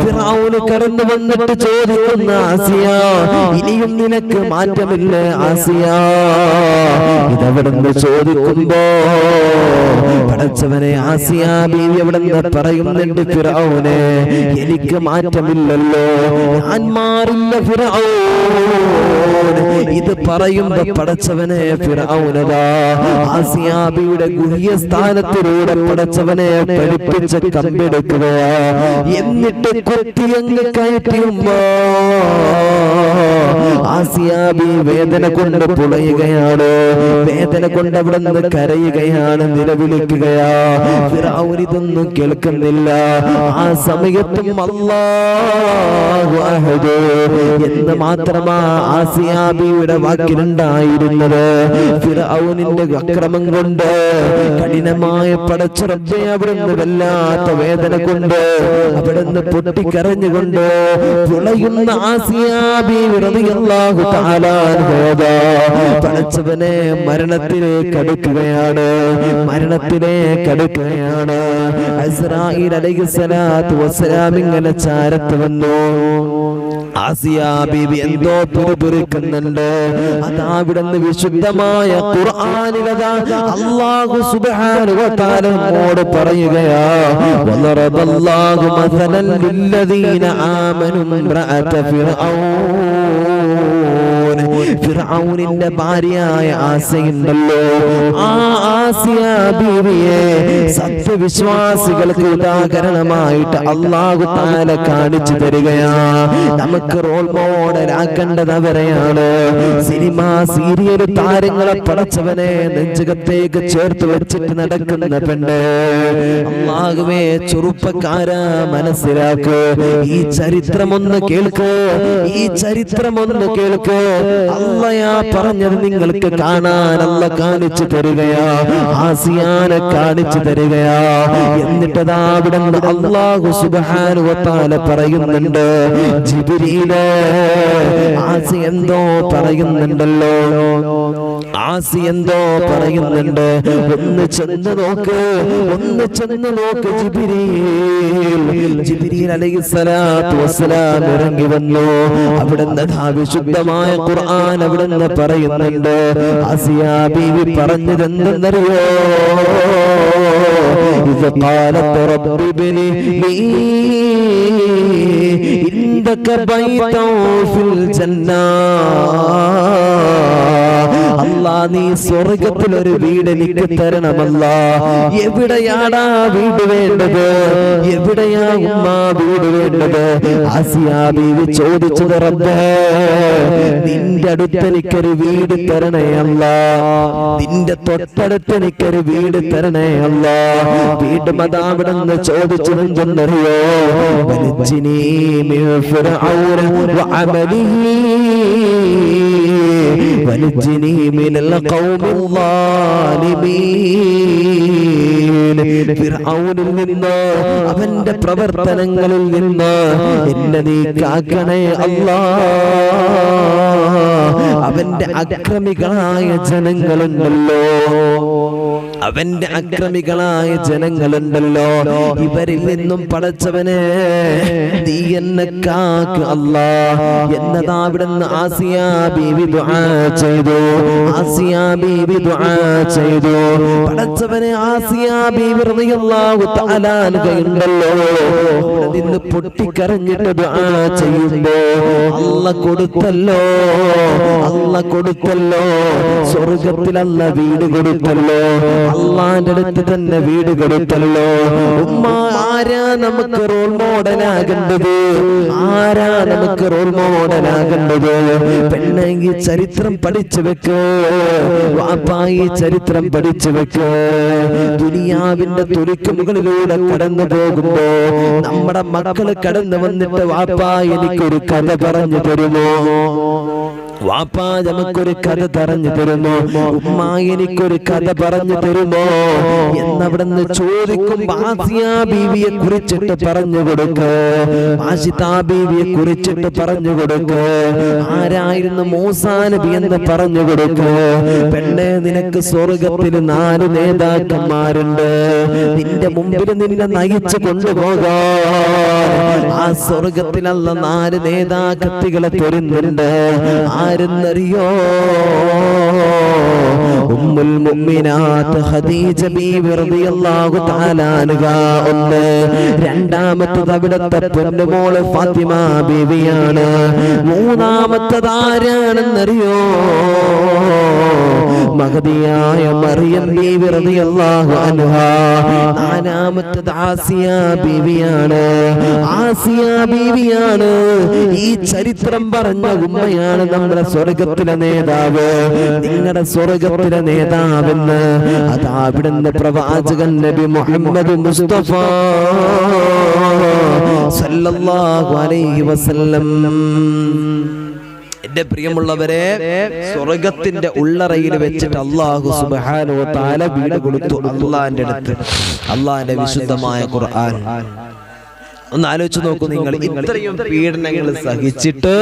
ഫിർഔൻ കടന്നു വന്നിട്ട് ചോദിക്കുന്ന, ആസിയ, ഇനിയും നിനക്ക് മാറ്റമില്ല ആസിയ? ഇതവിടുന്ന് ചോദിക്കുമ്പോ പടച്ചവനെ, ആസിയ ബീവി അവിടുന്ന് പറയുന്നുണ്ട്, ഫിർഔനെ, എനിക്ക് മാറ്റമില്ലല്ലോ, ഞാൻ മാറില്ല ഫിർഔൻ. ഇത് പറയുമ്പോ പടച്ചവനെ, ഫിർഔനതാ ആസിയ ബീവിയുടെ ഗുഹ്യ സ്ഥാനത്തിലൂടെ പടച്ചവനെ പഠിപ്പിച്ച കമ്പെടുക്കുകയാ. എന്നിട്ട് കുത്തിയങ്ങ് കയറ്റിയുമ്പോ ആസിയ ബീവി വേദന കൊണ്ട് പുളയുകയാണ്. വേദന കൊണ്ട് അവിടുന്ന് കരയുകയാണ്, നിലവിളിക്കുകയാ. ഫിർഔൻ ഇതൊന്നും കേൾക്കുന്നില്ല. ആ സമയത്തും അല്ലാഹു അഹദ് എന്ന് മാത്രമാ ആസിയ ബീവിയുടെ വാക്കിലുണ്ടായിരുന്നത്. ഫിർഔനിന്റെ അക്രമം കൊണ്ട്, കഠിനമായ പടച്ച റബ്ബേ, അവിടുന്ന് വല്ലാത്ത വേദന കൊണ്ട് അവിടുന്ന് പൊട്ടിക്കരഞ്ഞുകൊണ്ട് പുളയുന്ന ആസിയ ബീവി റളിയല്ലാഹു തആല അൻഹ പടച്ചവനെ മരണത്തിലേക്ക് അടുക്കുകയാണ്, മരണത്തിലേക്ക് അടുക്കുകയാണ്. ഇസ്രായീൽ അലൈഹിസ്സലാത്തു വസ്സലാം ഇങ്ങനെ ചാരത്ത് വന്നു. ആസിയ ബീവി എന്തോ പിറുപിറുക്കുന്നുണ്ട്. അതാ അവിടുന്ന് വിശുദ്ധമായ ഖുർആനിലതാ അല്ലാഹു സുബ്ഹാനഹു വ തആല നമ്മോട് പറയുകയാ, വലറബല്ലാഹു മസലൻ ലില്ലദീന ആമനു ഇംറഅത ഫിർഔനിന്റെ ഭാര്യയായ ആസിയുണ്ടല്ലോ, ആ ആസിയ ബീവിയെ സത്യവിശ്വാസികൾക്ക് ഉദാഹരണമായിട്ട് അല്ലാഹു തആല കാണിച്ചു തരികയാ. നമുക്ക് റോൾ മോഡലാക്കേണ്ടത് അവരെയാണ്. സിനിമ സീരിയൽ താരങ്ങളെ പടച്ചവനെ നെഞ്ചകത്തേക്ക് ചേർത്ത് വെച്ചിട്ട് നടക്കുന്ന പെണ്ണ്, അല്ലാഹുവേ ചെറുപ്പക്കാരാ മനസ്സിലാക്ക്, ഈ ചരിത്രമൊന്ന് കേൾക്ക്, ഈ ചരിത്രമൊന്ന് കേൾക്ക്. അല്ലാഹ് പറഞ്ഞത് നിങ്ങൾക്ക് കാണാൻ അല്ലാഹ് കാണിച്ചു തരികയാ, ആസിയാനെ കാണിച്ചു തരികയാ. എന്നിട്ടതാ അവിടുന്ന് അല്ലാഹു സുബ്ഹാനഹു വ തആല പറയുന്നുണ്ട്, ജിബ്രീലേ ആസി എന്തോ പറയുന്നുണ്ടല്ലോ, ആസി എന്തോ പറയുന്നുണ്ട്, ഒന്ന് ചെന്ന് നോക്ക്, ഒന്ന് ചെന്ന് നോക്ക്. ജിബ്രീൽ അലൈഹിസ്സലാത്തു വസ്സലാം ഇറങ്ങി വന്നു. അവിടുന്ന് വിശുദ്ധമായ ഖുർആൻ അവിടുന്ന് പറയുന്നുണ്ട്. ആസിയ ബീവി പറഞ്ഞത് എന്തെന്നറിയോ? إذ قالت رب ابن لي عندك بيتا في الجنة. അല്ലാ നീ സ്വർഗത്തിൽ ഒരു വീട് എനിക്ക് തരണമല്ലാ. എവിടെയാടാ വീട് വേണ്ടത്? എവിടെയാ ഉമ്മ വീട് വേണ്ടത്? ആസിയ ബീവി ചോദിച്ചത്, റബ്ബേ നിന്റെ അടുത്ത് എനിക്കൊരു വീട് തരണേ അല്ലാ, നിന്റെ തൊട്ടടുത്ത് എനിക്കൊരു വീട് തരണേ അല്ലാ. വീട് മതാവിടെന്ന് ചോദിച്ചതെന്തെന്നറിയോ? വലിച്ചിനീ മിൻ ഫിർഔന വഅമലിഹി വലിച്ചിനീ മിനൽ ഖൗമിൽ ളാലിമീൻ. ഫിർഔനിൽ നിന്ന്, അവന്റെ പ്രവർത്തനങ്ങളിൽ നിന്ന് എന്നെ നീ കാക്കണേ അല്ലാ. അവന്റെ അക്രമികളായ ജനങ്ങളുണ്ടല്ലോ, അവന്റെ അക്രമികളായ ജനങ്ങളുണ്ടല്ലോ, ഇവരിൽ നിന്നും പടച്ചവനെ നീ എന്നെ കാക്ക് അല്ലാ എന്നതാ അവിടുന്ന് ആസിയ ബീവി ദുആ ചെയ്തു. ആസിയ ബീവി ദുആ ചെയ്തു. പടച്ചവനെ ആസിയ ബീവി റളിയല്ലാഹു തആല അൻഹയുണ്ടല്ലോ, അവിടെ നിന്ന് പൊട്ടിക്കരഞ്ഞിട്ട് ദുആ ചെയ്യുമ്പോ അല്ലാഹ് കൊടുത്തല്ലോ, അല്ലാഹ് കൊടുത്തല്ലോ, സ്വർഗ്ഗത്തിൽ അല്ലാഹ് വീട് കൊടുത്തല്ലോ, അള്ളാന്റെ അടുത്ത് തന്നെ വീട് കൊടുത്തല്ലോ. ഉമ്മ ആരാ നമുക്ക് റോൾ മോഡലാകേണ്ടത്? ആരാ നമുക്ക് റോൾ മോഡലാകേണ്ടത്? പെണ്ണെങ്കിൽ ചരിത്രം പഠിച്ചു വെക്ക്, വാപ്പായി ചരിത്രം പഠിച്ചു വെക്ക്. ദുനിയാവിന്റെ തുരുക്ക് മുകളിലൂടെ കടന്നു പോകുമ്പോ നമ്മുടെ മക്കള് കടന്നു വന്നിട്ട് വാപ്പാ എനിക്കൊരു കഥ പറഞ്ഞു തരുമോ? വാപ്പാ നമുക്കൊരു കഥ പറഞ്ഞു തരുമോ? ഉമ്മ എനിക്കൊരു കഥ പറഞ്ഞു തരുമോ എന്നവിടുന്ന് ചോദിക്കുമ്പോ ആസിയ ബീവിയെ കുറിച്ചിട്ട് പറഞ്ഞു കൊടുക്ക്, ആശിത ബീവിയെ കുറിച്ചിട്ട് പറഞ്ഞു കൊടുക്ക്, ആരായിരുന്നു മൂസാ നബി എന്ന് പറഞ്ഞു കൊടുക്ക്. പെണ്ണെ നിനക്ക് സ്വർഗത്തിൽ 4 നേതാക്കന്മാരുണ്ട്, നിന്റെ മുമ്പിൽ നിന്നെ നയിച്ചു കൊണ്ടുപോകാൻ ആ സ്വർഗത്തിൽ അല്ല 4 നേതാക്കത്തികളെ തരുന്നുണ്ട്. ആരെന്നറിയോ? ഉമ്മുൽ മുഅ്മിനാത്ത് ഖദീജ ബീവി റളിയല്ലാഹു തആല അൻഹ ഉണ്ട്. രണ്ടാമത്തേത് അവിടുത്തെ പൊന്നുമോള് ഫാത്തിമ ബീവിയാണ്. മൂന്നാമത്തേത് ആരാണെന്നറിയോ? മഹദിയായ മറിയം ബീവി റളിയല്ലാഹു അൻഹ. നാലാമത്തേത് ആസിയ ബീവിയാണ്. ആസിയ ബീവിയാണ്. ഈ ചരിത്രം പറഞ്ഞ ഉമ്മയാണ് നമ്മുടെ സ്വർഗത്തിലെ നേതാവ്, നിങ്ങളുടെ സ്വർഗത്തിലെ നേതാവെന്ന് അതാ അവിടുന്ന് പ്രവാചകൻ നബി മുഹമ്മദ് മുസ്തഫ സല്ലല്ലാഹു അലൈഹി വസല്ലം. എന്റെ പ്രിയമുള്ളവരെ, സ്വർഗത്തിന്റെ ഉള്ളറയിൽ വെച്ചിട്ട് അല്ലാഹു സുബ്ഹാനഹു വ തആല വീട് കൊടുത്തു അല്ലാഹുവിന്റെ അടുത്ത്. അല്ലാഹുവിന്റെ വിശുദ്ധമായ ഖുർആൻ ഒന്ന് ആലോചിച്ച് നോക്കൂ നിങ്ങൾ. ഇത്രയും പീഡനങ്ങൾ സഹിച്ചിട്ട്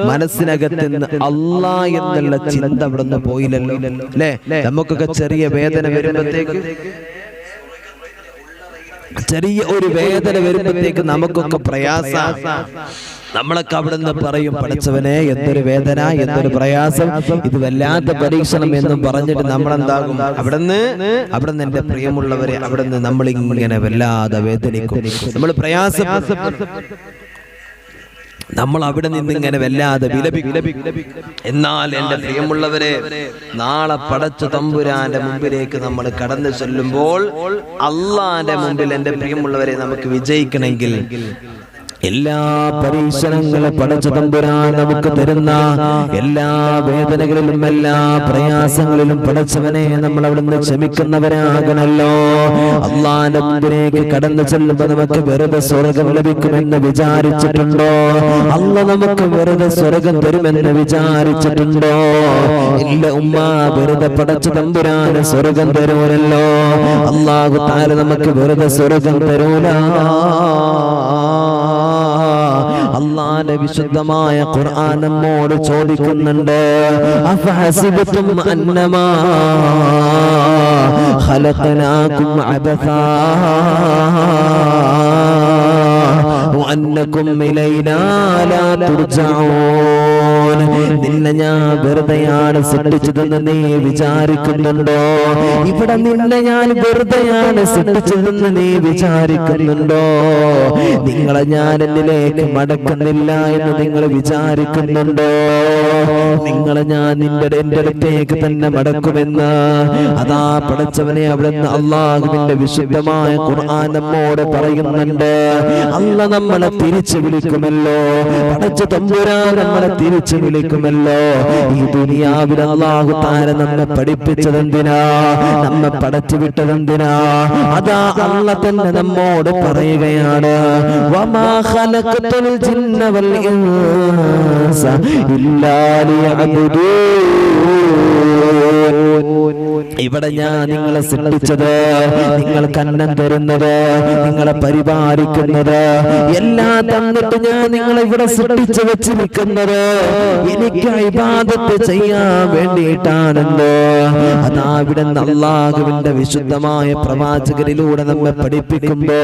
മനസ്സിനകത്ത് നിന്ന് അല്ലാഹ് എന്നുള്ള ചിന്ത അവിടെ നിന്ന് പോയില്ലല്ലോ അല്ലേ? നമുക്കൊക്കെ ചെറിയ വേദന വരുമ്പോഴത്തേക്ക്, ചെറിയ ഒരു വേദന വരുമ്പോഴത്തേക്ക് നമുക്കൊക്കെ പ്രയാസ. നമ്മളൊക്കെ അവിടുന്ന് പറയും, പഠിച്ചവനെ എന്തൊരു വേദന, എന്തൊരു പ്രയാസം, ഇത് വല്ലാത്ത പരീക്ഷണം എന്നും പറഞ്ഞിട്ട് നമ്മളെന്താകും, അവിടുന്ന് എന്റെ പ്രിയമുള്ളവരെ അവിടുന്ന് നമ്മളിങ്ങനെ വല്ലാതെ വേദനിക്കും, നമ്മൾ നമ്മൾ അവിടെ നിന്ന് ഇങ്ങനെ വല്ലാതെ വിലപിക്കും. എന്നാൽ എന്റെ പ്രിയമുള്ളവരെ, നാളെ പടച്ച തമ്പുരാന്റെ മുമ്പിലേക്ക് നമ്മൾ കടന്നു ചെല്ലുമ്പോൾ അള്ളാന്റെ മുമ്പിൽ എന്റെ പ്രിയമുള്ളവരെ നമുക്ക് വിജയിക്കണമെങ്കിൽ എല്ലാ പരീക്ഷണങ്ങളും പടച്ച തമ്പുരാൻ നമുക്ക് തരുന്ന എല്ലാ വേദനകളിലും എല്ലാ പ്രയാസങ്ങളിലും പടച്ചവനെ നമ്മൾ അവിടുന്ന് ക്ഷമിക്കുന്നവരാകണല്ലോ. അള്ളാന്റെ മുമ്പിലേക്ക് കടന്നു ചെല്ലുമ്പോൾ നമുക്ക് വെറുതെ സ്വർഗം ലഭിക്കുമെന്ന് വിചാരിച്ചിട്ടുണ്ടോ? അല്ല നമുക്ക് വെറുതെ സ്വർഗം തരുമെന്ന് വിചാരിച്ചിട്ടുണ്ടോ? ഇല്ല ഉമ്മ, വെറുതെ പടച്ച തമ്പുരാന് സ്വർഗം തരൂലല്ലോ. അല്ലാഹു തആല നമുക്ക് വെറുതെ സ്വർഗം തരൂല. അല്ലാഹുവിന്റെ വിശുദ്ധമായ ഖുർആൻ നമ്മോട് ചോദിക്കുന്നുണ്ട്, അഫഹസിബതും അന്നമാ ഖലഖനാകും അബസാ വഅന്നകും ഇലൈനാ ലാ തുർജഊൻ. നിന്നെ ഞാൻ വെറുതെയാണ് സൃഷ്ടിച്ചതെന്ന് നീ വിചാരിക്കുന്നുണ്ടോ? ഇവിടെ നിന്നെ ഞാൻ വെറുതെയാണ് സൃഷ്ടിച്ചതെന്ന് നീ വിചാരിക്കുന്നുണ്ടോ? നിങ്ങളെ ഞാൻ എന്നിലേക്ക് മടക്കുന്നില്ല എന്ന് നിങ്ങൾ വിചാരിക്കുന്നുണ്ടോ? നിങ്ങളെ ഞാൻ എന്റെ അടുത്തേക്ക് തന്നെ മടക്കുമെന്ന് അതാ പടച്ചവനെ അവിടുന്ന് അള്ളാഹുവിന്റെ വിശുദ്ധമായ ഖുർആൻ നമ്മോട് പറയുന്നുണ്ട്. അല്ല നമ്മളെ തിരിച്ചു വിളിക്കുമല്ലോ, പടച്ച തമ്പുരാൻ നമ്മളെ തിരിച്ചു വിളിക്കുമല്ലോ. ഈ ദുനിയാവിൽ അല്ലാഹു തആല നമ്മെ പഠിപ്പിച്ചതെന്തിനാ, നമ്മെ പടച്ചു വിട്ടതെന്തിനാ? അതാ അല്ല തന്നെ നമ്മോട് പറയുകയാണ്, വമാ ഖലഖതുൽ ജിന്ന വൽ ഇൻസ ഇല്ലാ ലിയഅ്ബുദൂൻ. ഇവിടെ ഞാൻ നിങ്ങളെ സൃഷ്ടിച്ചത്, നിങ്ങൾക്ക് അന്നം തരുന്നത്, നിങ്ങളെ പരിപാലിക്കുന്നത് എല്ലാം തന്നിട്ട് ഞാൻ നിങ്ങളെ ഇവിടെ സൃഷ്ടിച്ചു വെച്ചിരിക്കുന്നത് എനിക്ക് ഇബാദത്ത് ചെയ്യാൻ വേണ്ടിയിട്ടാണല്ലോ. അതാ ഇവിടെ അല്ലാഹുവിന്റെ വിശുദ്ധമായ പ്രവാചകരിലൂടെ നമ്മെ പഠിപ്പിക്കുമ്പോ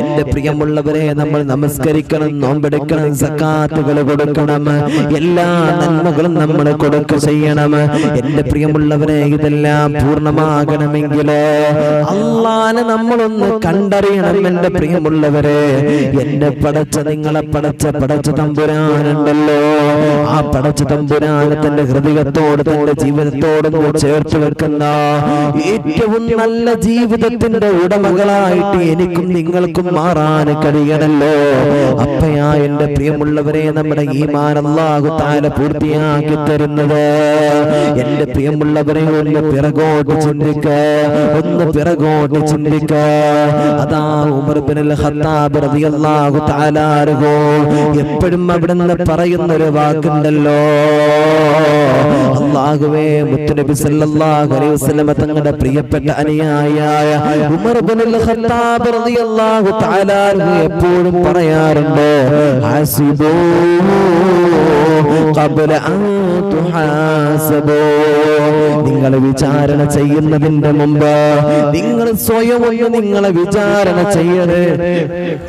എന്റെ പ്രിയമുള്ളവരെ, നമ്മൾ നമസ്കരിക്കണം, നോമ്പെടുക്കണം, സക്കാത്തുകൾ കൊടുക്കണം, എല്ലാ നന്മകളും നമ്മൾ കൊടുക്കുക ചെയ്യണം. എന്റെ പ്രിയമുള്ളവരെ, ഇതെല്ലാം പൂർണ്ണമാകണമെങ്കിൽ അള്ളാനെ നമ്മളൊന്ന് കണ്ടറിയണം. എന്റെ പ്രിയമുള്ളവരെ, എന്നെ പടച്ച, നിങ്ങളെ പടച്ച തമ്പുരാനുണ്ടല്ലോ. ആ പടച്ച തമ്പുരാനെ തന്റെ ഹൃദയത്തോട് തന്റെ ജീവിതത്തോട് ചേർത്ത് വെക്കുന്ന ഏറ്റവും നല്ല ജീവിതത്തിന്റെ ഉടമകളായിട്ട് എനിക്കും നിങ്ങൾക്കും മാറാൻ കഴിയണല്ലോ. അപ്പയാ എന്റെ പ്രിയമുള്ളവരെ, നമ്മുടെ ഈമാൻ അല്ലാഹു തആല പൂർത്തിയാക്കി തരുന്നത്. എന്റെ പ്രിയമുള്ളവരെ, ഒന്ന് പിറകോട്ട് ചിന്തിക്ക, ഒന്ന് പിറകോട്ട് ചിന്തിക്ക. അതാ ഉമർ ഇബ്നുൽ ഖത്താബ് റളിയല്ലാഹു തആല അൻഹു എപ്പോഴും അവിടുന്ന് പറയുന്ന ഒരു വാക്കുണ്ടല്ലോ, അല്ലാഹുവേ, മുത്തുനബി സല്ലല്ലാഹു അലൈഹി വസല്ലം തങ്ങളുടെ പ്രിയപ്പെട്ട അനുയായിയായ ഉമർ ഇബ്നുൽ ഖത്താബ് റളിയല്ലാഹു തആല അൻഹു എപ്പോഴും പറയാറുണ്ട്, ഹസിബൂ ഖബ്ല അൻ തുഹാസബൂ. നിങ്ങൾ വിചാരണ ചെയ്യുന്നതിന്റെ മുമ്പ് നിങ്ങൾ സ്വയം നിങ്ങളെ വിചാരണ ചെയ്യണേ.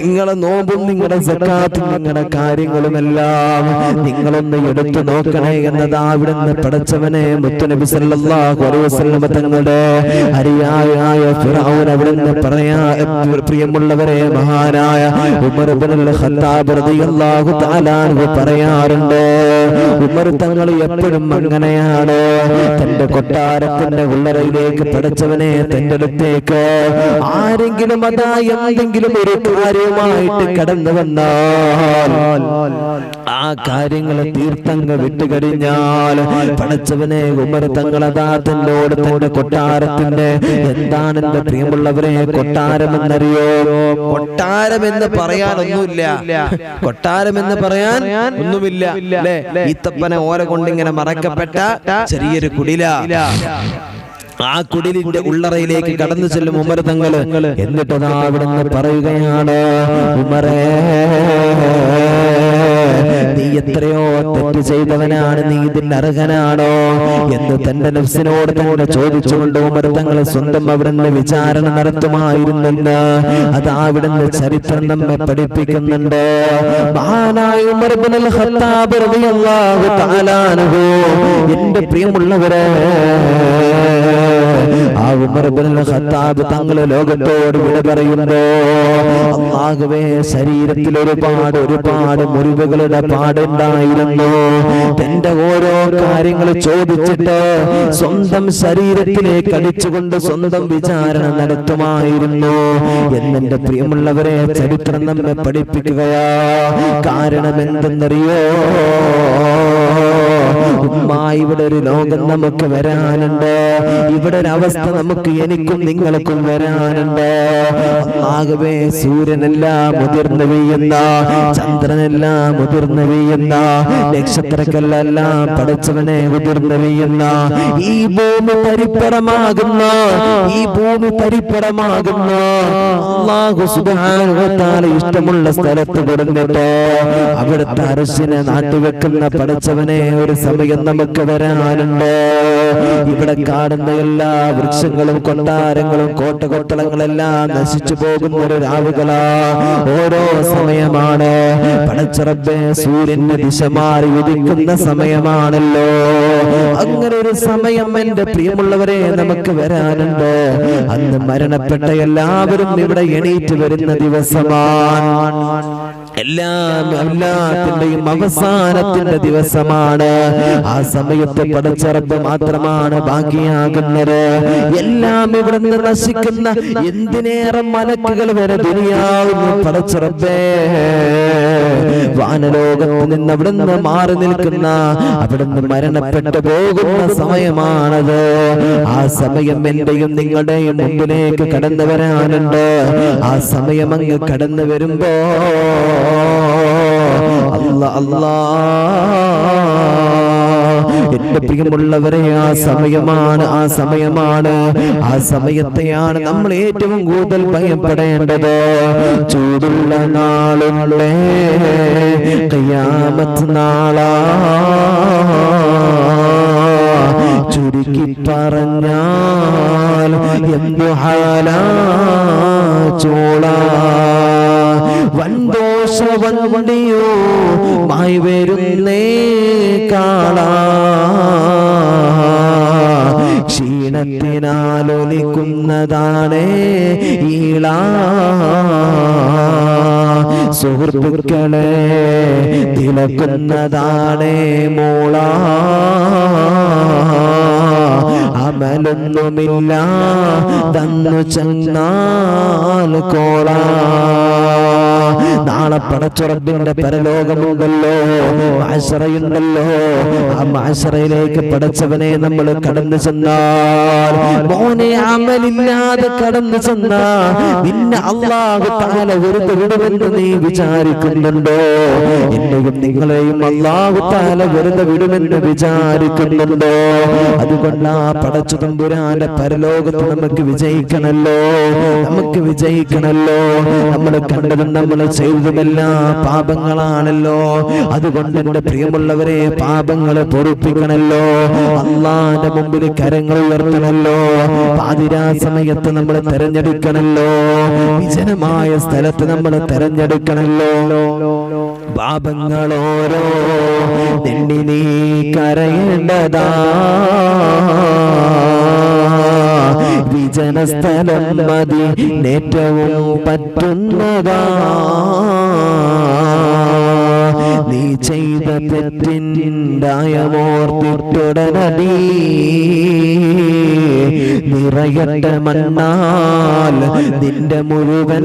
നിങ്ങളെ നോമ്പും നിങ്ങളുടെ സക്കാത്തും നിങ്ങളുടെ കാര്യങ്ങളുമെല്ലാം നിങ്ങളൊന്ന് എടുത്തു നോക്കണേ എന്നതാ അവിടുന്ന് പടച്ചവനെ മുത്തുനബി സല്ലല്ലാഹു അലൈഹി വസല്ലം തങ്ങളുടെ അരിയായ ഫിറഔൻ അവിടുന്ന് പറയാ. പ്രിയമുള്ളവരെ, മഹാനായ ഉമർ ഇബ്നുൽ ഖത്താബ് റളിയല്ലാഹു തആല അൻഹു പറയാറുണ്ട്, ഉമർ തങ്ങൾ എപ്പോഴും അങ്ങനെയാണ്. തന്റെ കൊട്ടാരത്തിന്റെ ഉള്ളറയിലേക്ക് പടച്ചവനെ തന്റെ അടുത്തേക്ക് ആരെങ്കിലും അതാ എന്തെങ്കിലും ഒരു കാര്യവുമായിട്ട് കടന്നു വന്നാൽ ആ കാര്യങ്ങളെ തീർത്ഥങ്ങ് വിട്ടുകഴിഞ്ഞാൽ പടച്ചവനെ ഉമർ തങ്ങൾ അതാ തന്നോട് തന്റെ കൊട്ടാരത്തിന്റെ, എന്താണ് എന്റെ പ്രിയമുള്ളവരെ കൊട്ടാരം എന്നറിയോ? കൊട്ടാരം എന്ന് പറയാനൊന്നുമില്ല, കൊട്ടാരം എന്ന് പറയാൻ ഒന്നുമില്ല. ഈത്തപ്പനെ ഓല കൊണ്ടിങ്ങനെ മറക്കപ്പെട്ട ചെറിയൊരു കുടില. ആ കുടിലിന്റെ ഉള്ളറയിലേക്ക് കടന്നു ചെല്ലും ഉമർ തങ്ങള്. എന്നിട്ട് അവിടുന്ന് പറയുകയാണ്, ഉമറേ നീ എത്രയോ തെറ്റ് ചെയ്തവനാണ്, നീ ഇതിന് അർഹനാണോ എന്ന് തന്റെ നഫ്സിനോട് തന്നെ ചോദിച്ചുകൊണ്ട് ഉമർ തങ്ങൾ സ്വന്തം അവിടുന്ന് വിചാരണ നടത്തുമായിരുന്നെന്ന് അത് അവിടുന്ന് ചരിത്രം നമ്മെ പഠിപ്പിക്കുന്നുണ്ട്. മഹാനായ ഉമർ ഇബ്നുൽ ഖത്താബ് റളിയല്ലാഹു തആല അൻഹു, എന്റെ പ്രിയമുള്ളവരെ, ആ ഉമർ ഇബ്നുൽ ഖത്താബ് തങ്ങൾ ലോകത്തോട് വിട പറയുന്നു. അല്ലാഹുവേ, ശരീരത്തിൽ ഒരുപാട് മുറിവുകളുടെ പാടുണ്ടായിരുന്നു. തന്റെ ഓരോ കാര്യങ്ങൾ ചോദിച്ചിട്ട് സ്വന്തം ശരീരത്തിലേക്ക് അടിച്ചുകൊണ്ട് സ്വന്തം വിചാരണ നടത്തുമായിരുന്നു എന്നെന്റെ പ്രിയമുള്ളവരെ ചരിത്രം നമ്മെ പഠിപ്പിക്കുകയാ. കാരണം എന്തെന്നറിയോ? ഇവിടെ ഒരു ലോകം നമുക്ക് വരാനുണ്ട്, ഇവിടെ ഒരു അവസ്ഥ നമുക്ക് എനിക്കും നിങ്ങൾക്കും വരാനുണ്ട്. ആകവേ സൂര്യനെല്ലാം മുതിർന്നു വീഴുന്ന, ചന്ദ്രനെല്ലാം മുതിർന്നു വീഴുന്ന, നക്ഷത്രങ്ങളെല്ലാം പടച്ചവനെ മുതിർന്നു വീഴുന്ന ഈ ഭൂമി പരിപ്പുറമാകുന്ന അല്ലാഹു സുബ്ഹാനഹു വ തആല ഇഷ്ടമുള്ള സ്ഥലത്ത് കൊടുത്തിട്ട് അവിടുത്തെ അർശിനെ നാട്ടിവെക്കുന്ന പടച്ചവനെ ഒരു സമയം നമുക്ക് വരാനുണ്ട്. ഇവിടെ കാണുന്ന എല്ലാ വൃക്ഷങ്ങളും കൊട്ടാരങ്ങളും കോട്ടകൊത്തളങ്ങളെല്ലാം നശിച്ചു പോകുന്ന ഒരു രാവുകളാ, ഓരോ സമയമാണ്. പടച്ചറബ്ബേ, സൂര്യന്റെ ദിശ മാറി ഉദിക്കുന്ന സമയമാണല്ലോ. അങ്ങനെ ഒരു സമയം എന്റെ പ്രിയമുള്ളവരെ നമുക്ക് വരാനുണ്ട്. അന്ന് മരണപ്പെട്ട എല്ലാവരും ഇവിടെ എണീറ്റ് വരുന്ന ദിവസമാണ്. എല്ലാത്തിന്റെയും അവസാനത്തിന്റെ ദിവസമാണ്. ആ സമയത്ത് പടച്ചറബ് മാത്രമാണ് ബാക്കിയാകുന്നത്. എല്ലാം ഇവിടെ നിന്ന് നശിക്കുന്ന എന്തിനേറെ മലക്കുകൾ വരെ ദുനിയാവുന്ന പടച്ചറബേ, വാനലോകത്ത് നിന്ന് അവിടെ നിന്ന് മാറി നിൽക്കുന്ന, അവിടുന്ന് മരണപ്പെട്ടു പോകുന്ന സമയമാണത്. ആ സമയം എന്റെയും നിങ്ങളുടെയും മുമ്പിലേക്ക് കടന്നു വരാനുണ്ട്. ആ സമയം അങ്ങ് കടന്നു വരുമ്പോ എന്റെ പ്രിയമുള്ളവരെ, ആ സമയമാണ് ആ സമയത്തെയാണ് നമ്മൾ ഏറ്റവും കൂടുതൽ ഭയപ്പെടേണ്ടത്. ചൂടുള്ള നാളുകളെ ഖിയാമത്ത് നാളാ, ചുരുക്കി പറഞ്ഞാൽ എന്തു ഹാലാ ചൂടാ, വൻദോഷവണ്ടിയോ മായി വരുന്നേ കാളാ, ക്ഷീണത്തിനാലൊലിക്കുന്നതാണ് ഈളാ, സുഹൃത്തുക്കളെ തിളക്കുന്നതാണ് മോളാ, അമലൊന്നുമില്ല തന്നു ചെന്നാൽ കോളാ. നാളെ പടച്ചുറബിന്റെ പരലോകമുണ്ടല്ലോ, മഹ്ശറയുണ്ടല്ലോ. ആ മഹ്ശറയിലേക്ക് പടച്ചവനെ നമ്മൾ കടന്നു ചെന്നാൽ, മോനെ അമലില്ലാതെ കടന്നു ചെന്നാ നിന്നെ അല്ലാഹു തആല വെറുതെ വിടുമെന്ന് നീ വിചാരിക്കുന്നുണ്ടോ? എന്നെയും നിങ്ങളെയും അല്ലാഹു തആല വെറുതെ വിടുമെന്ന് വിചാരിക്കുന്നുണ്ടോ? അതുകൊണ്ട് ആ പടച്ചു തമ്പുരാന്റെ പരലോകത്ത് നമുക്ക് വിജയിക്കണല്ലോ. നമ്മൾ കണ്ടതും നമ്മൾ ചെയ്തതുമെല്ലാം പാപങ്ങളാണല്ലോ. അതുകൊണ്ട് എന്റെ പ്രിയമുള്ളവരെ, പാപങ്ങളെ പൊറുപ്പിക്കണല്ലോ. അല്ലാഹുവിന്റെ മുമ്പിൽ കരങ്ങൾ ഉയർത്തണല്ലോ. പാതിരാ സമയത്ത് നമ്മൾ തെരഞ്ഞെടുക്കണല്ലോ. വിജനമായ സ്ഥലത്ത് നമ്മൾ തെരഞ്ഞെടുക്കണല്ലോ. പാപങ്ങളോരോ തെന്നി നീ കരയേണ്ടതാ, വിജനസ്ഥലം മതി ഏറ്റവും പറ്റുന്നതാ, നീ ചെയ്ത തെറ്റിൻ്റെയമോർത്തിട്ടുടനടി നിറയട്ടെ മണ്ണാൽ നിന്റെ മുഴുവൻ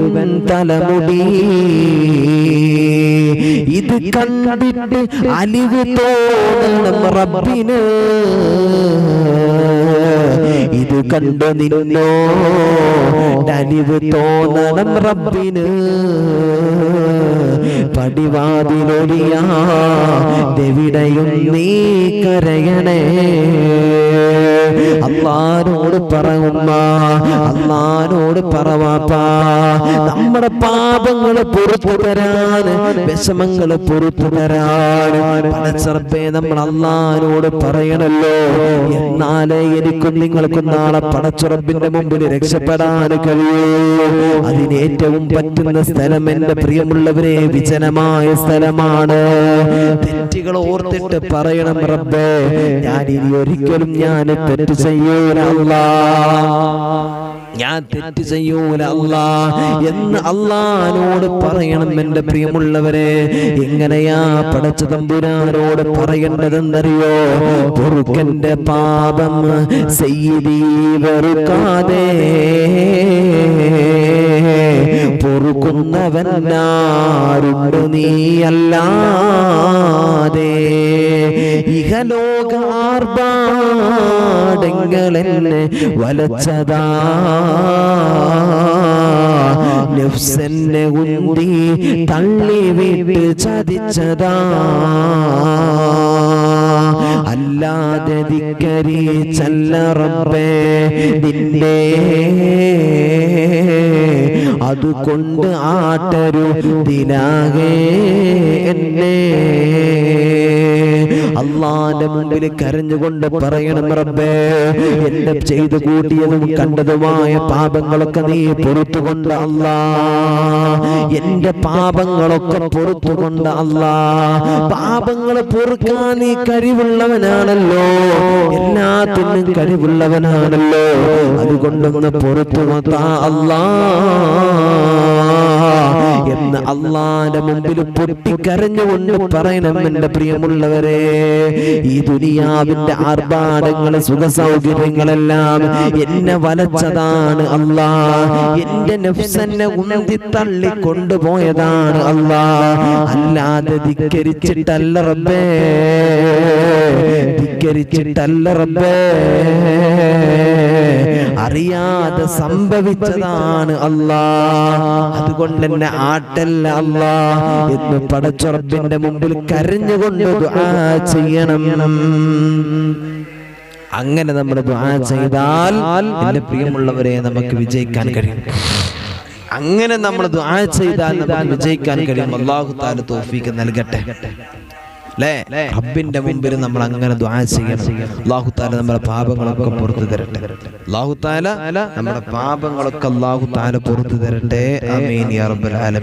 തലമുടി. ഇത് കണ്ടിട്ട് അലിവ് തോന്നണം റബ്ബിന്, ഇത് കണ്ട് നിന്നോ അലിവ് തോന്നണം റബ്ബിന്. പടിവാതിലൊഴിയാതെവിടെയും നീ കരയണേ, അല്ലാഹുവോട് പറയുമ്മ, അല്ലാഹുവോട് പറവാപ്പാ, നമ്മുടെ പാപങ്ങൾ പുറത്തു തരാൻ, വിഷമങ്ങൾ പുറത്തു തരാൻ പടച്ചറബ്ബേ നമ്മൾ അല്ലാഹുവോട് പറയണല്ലോ. എന്നാലേ എനിക്കും നിങ്ങൾക്കും നാളെ പടച്ചറബ്ബിന്റെ മുമ്പിൽ രക്ഷപ്പെടാൻ കഴിയൂ. അതിനേറ്റവും പറ്റുന്ന സ്ഥലം എന്റെ പ്രിയമുള്ളവരെ വിജനമായ സ്ഥലമാണ്. തെറ്റുകൾ ഓർത്തിട്ട് പറയണം, റബ്ബേ ഞാൻ ഇനി ഒരിക്കലും ഞാൻ തെറ്റ് ചെയ്യൂല അല്ലാഹ്, ഞാൻ തെറ്റ് ചെയ്യൂല അല്ലാഹ് എന്ന് അല്ലാഹുവോട് പറയണം. എന്റെ പ്രിയമുള്ളവരെ, എങ്ങനെയാ പടച്ച തമ്പുരാനോട് പറയേണ്ടതെന്നറിയോ? പൊറുക്കന്റെ പാപം സയ്യിദീ വെറുക്കാതെ പൊറുക്കുന്നവനാരുണ്ട് നീയല്ലാതെ. ഇഹലോകാർഭാടങ്ങളെന്നെ വലച്ചതാ, നഫ്സെന്നെ ഉന്തി തള്ളി വിട്ട് ചതിച്ചതാ. അല്ലാതെ ധിക്കരിച്ചല്ല റബ്ബേ നിന്നെ, അതുകൊണ്ട് ആട്ടരുതിനാകെ എന്നെ. അല്ലാഹുവിന്റെ മുമ്പിൽ കരഞ്ഞുകൊണ്ട് പറയണം, റബ്ബേ എന്നെ ചെയ്തു കൂട്ടിയതും കണ്ടതുമായ പാപങ്ങളൊക്കെ നീ പൊറുത്തുകൊണ്ട് അല്ലാഹ്, എന്റെ പാപങ്ങളൊക്കെ പൊറുത്തുകൊണ്ട് അല്ലാഹ്. പാപങ്ങൾ പൊറുക്കാൻ നീ കഴിവുള്ളവനാണല്ലോ, എല്ലാത്തിനും കഴിവുള്ളവനാണല്ലോ. അതുകൊണ്ടൊന്ന് പൊറുത്തുകൊണ്ടാ അല്ലാഹ് എന്ന് അല്ലാഹുവിന്റെ മുമ്പിൽ പൊട്ടിക്കരഞ്ഞുകൊണ്ട് പറയണം. എന്റെ പ്രിയമുള്ളവരെ, ഈ ദുനിയാവിന്റെ ആർഭാടങ്ങൾ സുഖ സൗകര്യങ്ങളെല്ലാം എന്നെ വലച്ചതാണ് അല്ലാഹ്, എന്റെ നഫ്സെന്നെ ഉന്തി തള്ളി കൊണ്ടുപോയതാണ് അല്ലാഹ്. അല്ലാതെ ധിക്കരിച്ചിട്ടല്ല റബ്ബേ, ധിക്കരിച്ചിട്ടല്ല റബ്ബേ, അറിയാതെ സംഭവിച്ചതാണ് അല്ലാഹ്. അതുകൊണ്ട് എന്നെ ആട്ടല്ല അല്ലാഹ് എന്ന് പടച്ച റബ്ബിന്റെ മുമ്പിൽ കരഞ്ഞുകൊണ്ട് ദുആ ചെയ്യണം. അങ്ങനെ നമ്മൾ ദുആ ചെയ്താൽ എന്റെ പ്രിയമുള്ളവരെ നമുക്ക് വിജയിക്കാൻ കഴിയും. അങ്ങനെ നമ്മൾ ദുആ ചെയ്താൽ നമുക്ക് വിജയിക്കാൻ കഴിയും. അല്ലാഹു തആല തൗഫീഖ് നൽകട്ടെ. റബ്ബിന്റെ മുമ്പിൽ നമ്മൾ അങ്ങനെ ദുആ ചെയ്യണം. അല്ലാഹു തആല നമ്മുടെ പാപങ്ങളൊക്കെ പുറത്തു തരട്ടെ. അല്ലാഹു തആല നമ്മുടെ പാപങ്ങളൊക്കെ അല്ലാഹു തആല പുറത്തു തരട്ടെ. ആമീൻ യാ റബ്ബൽ ആലമീൻ.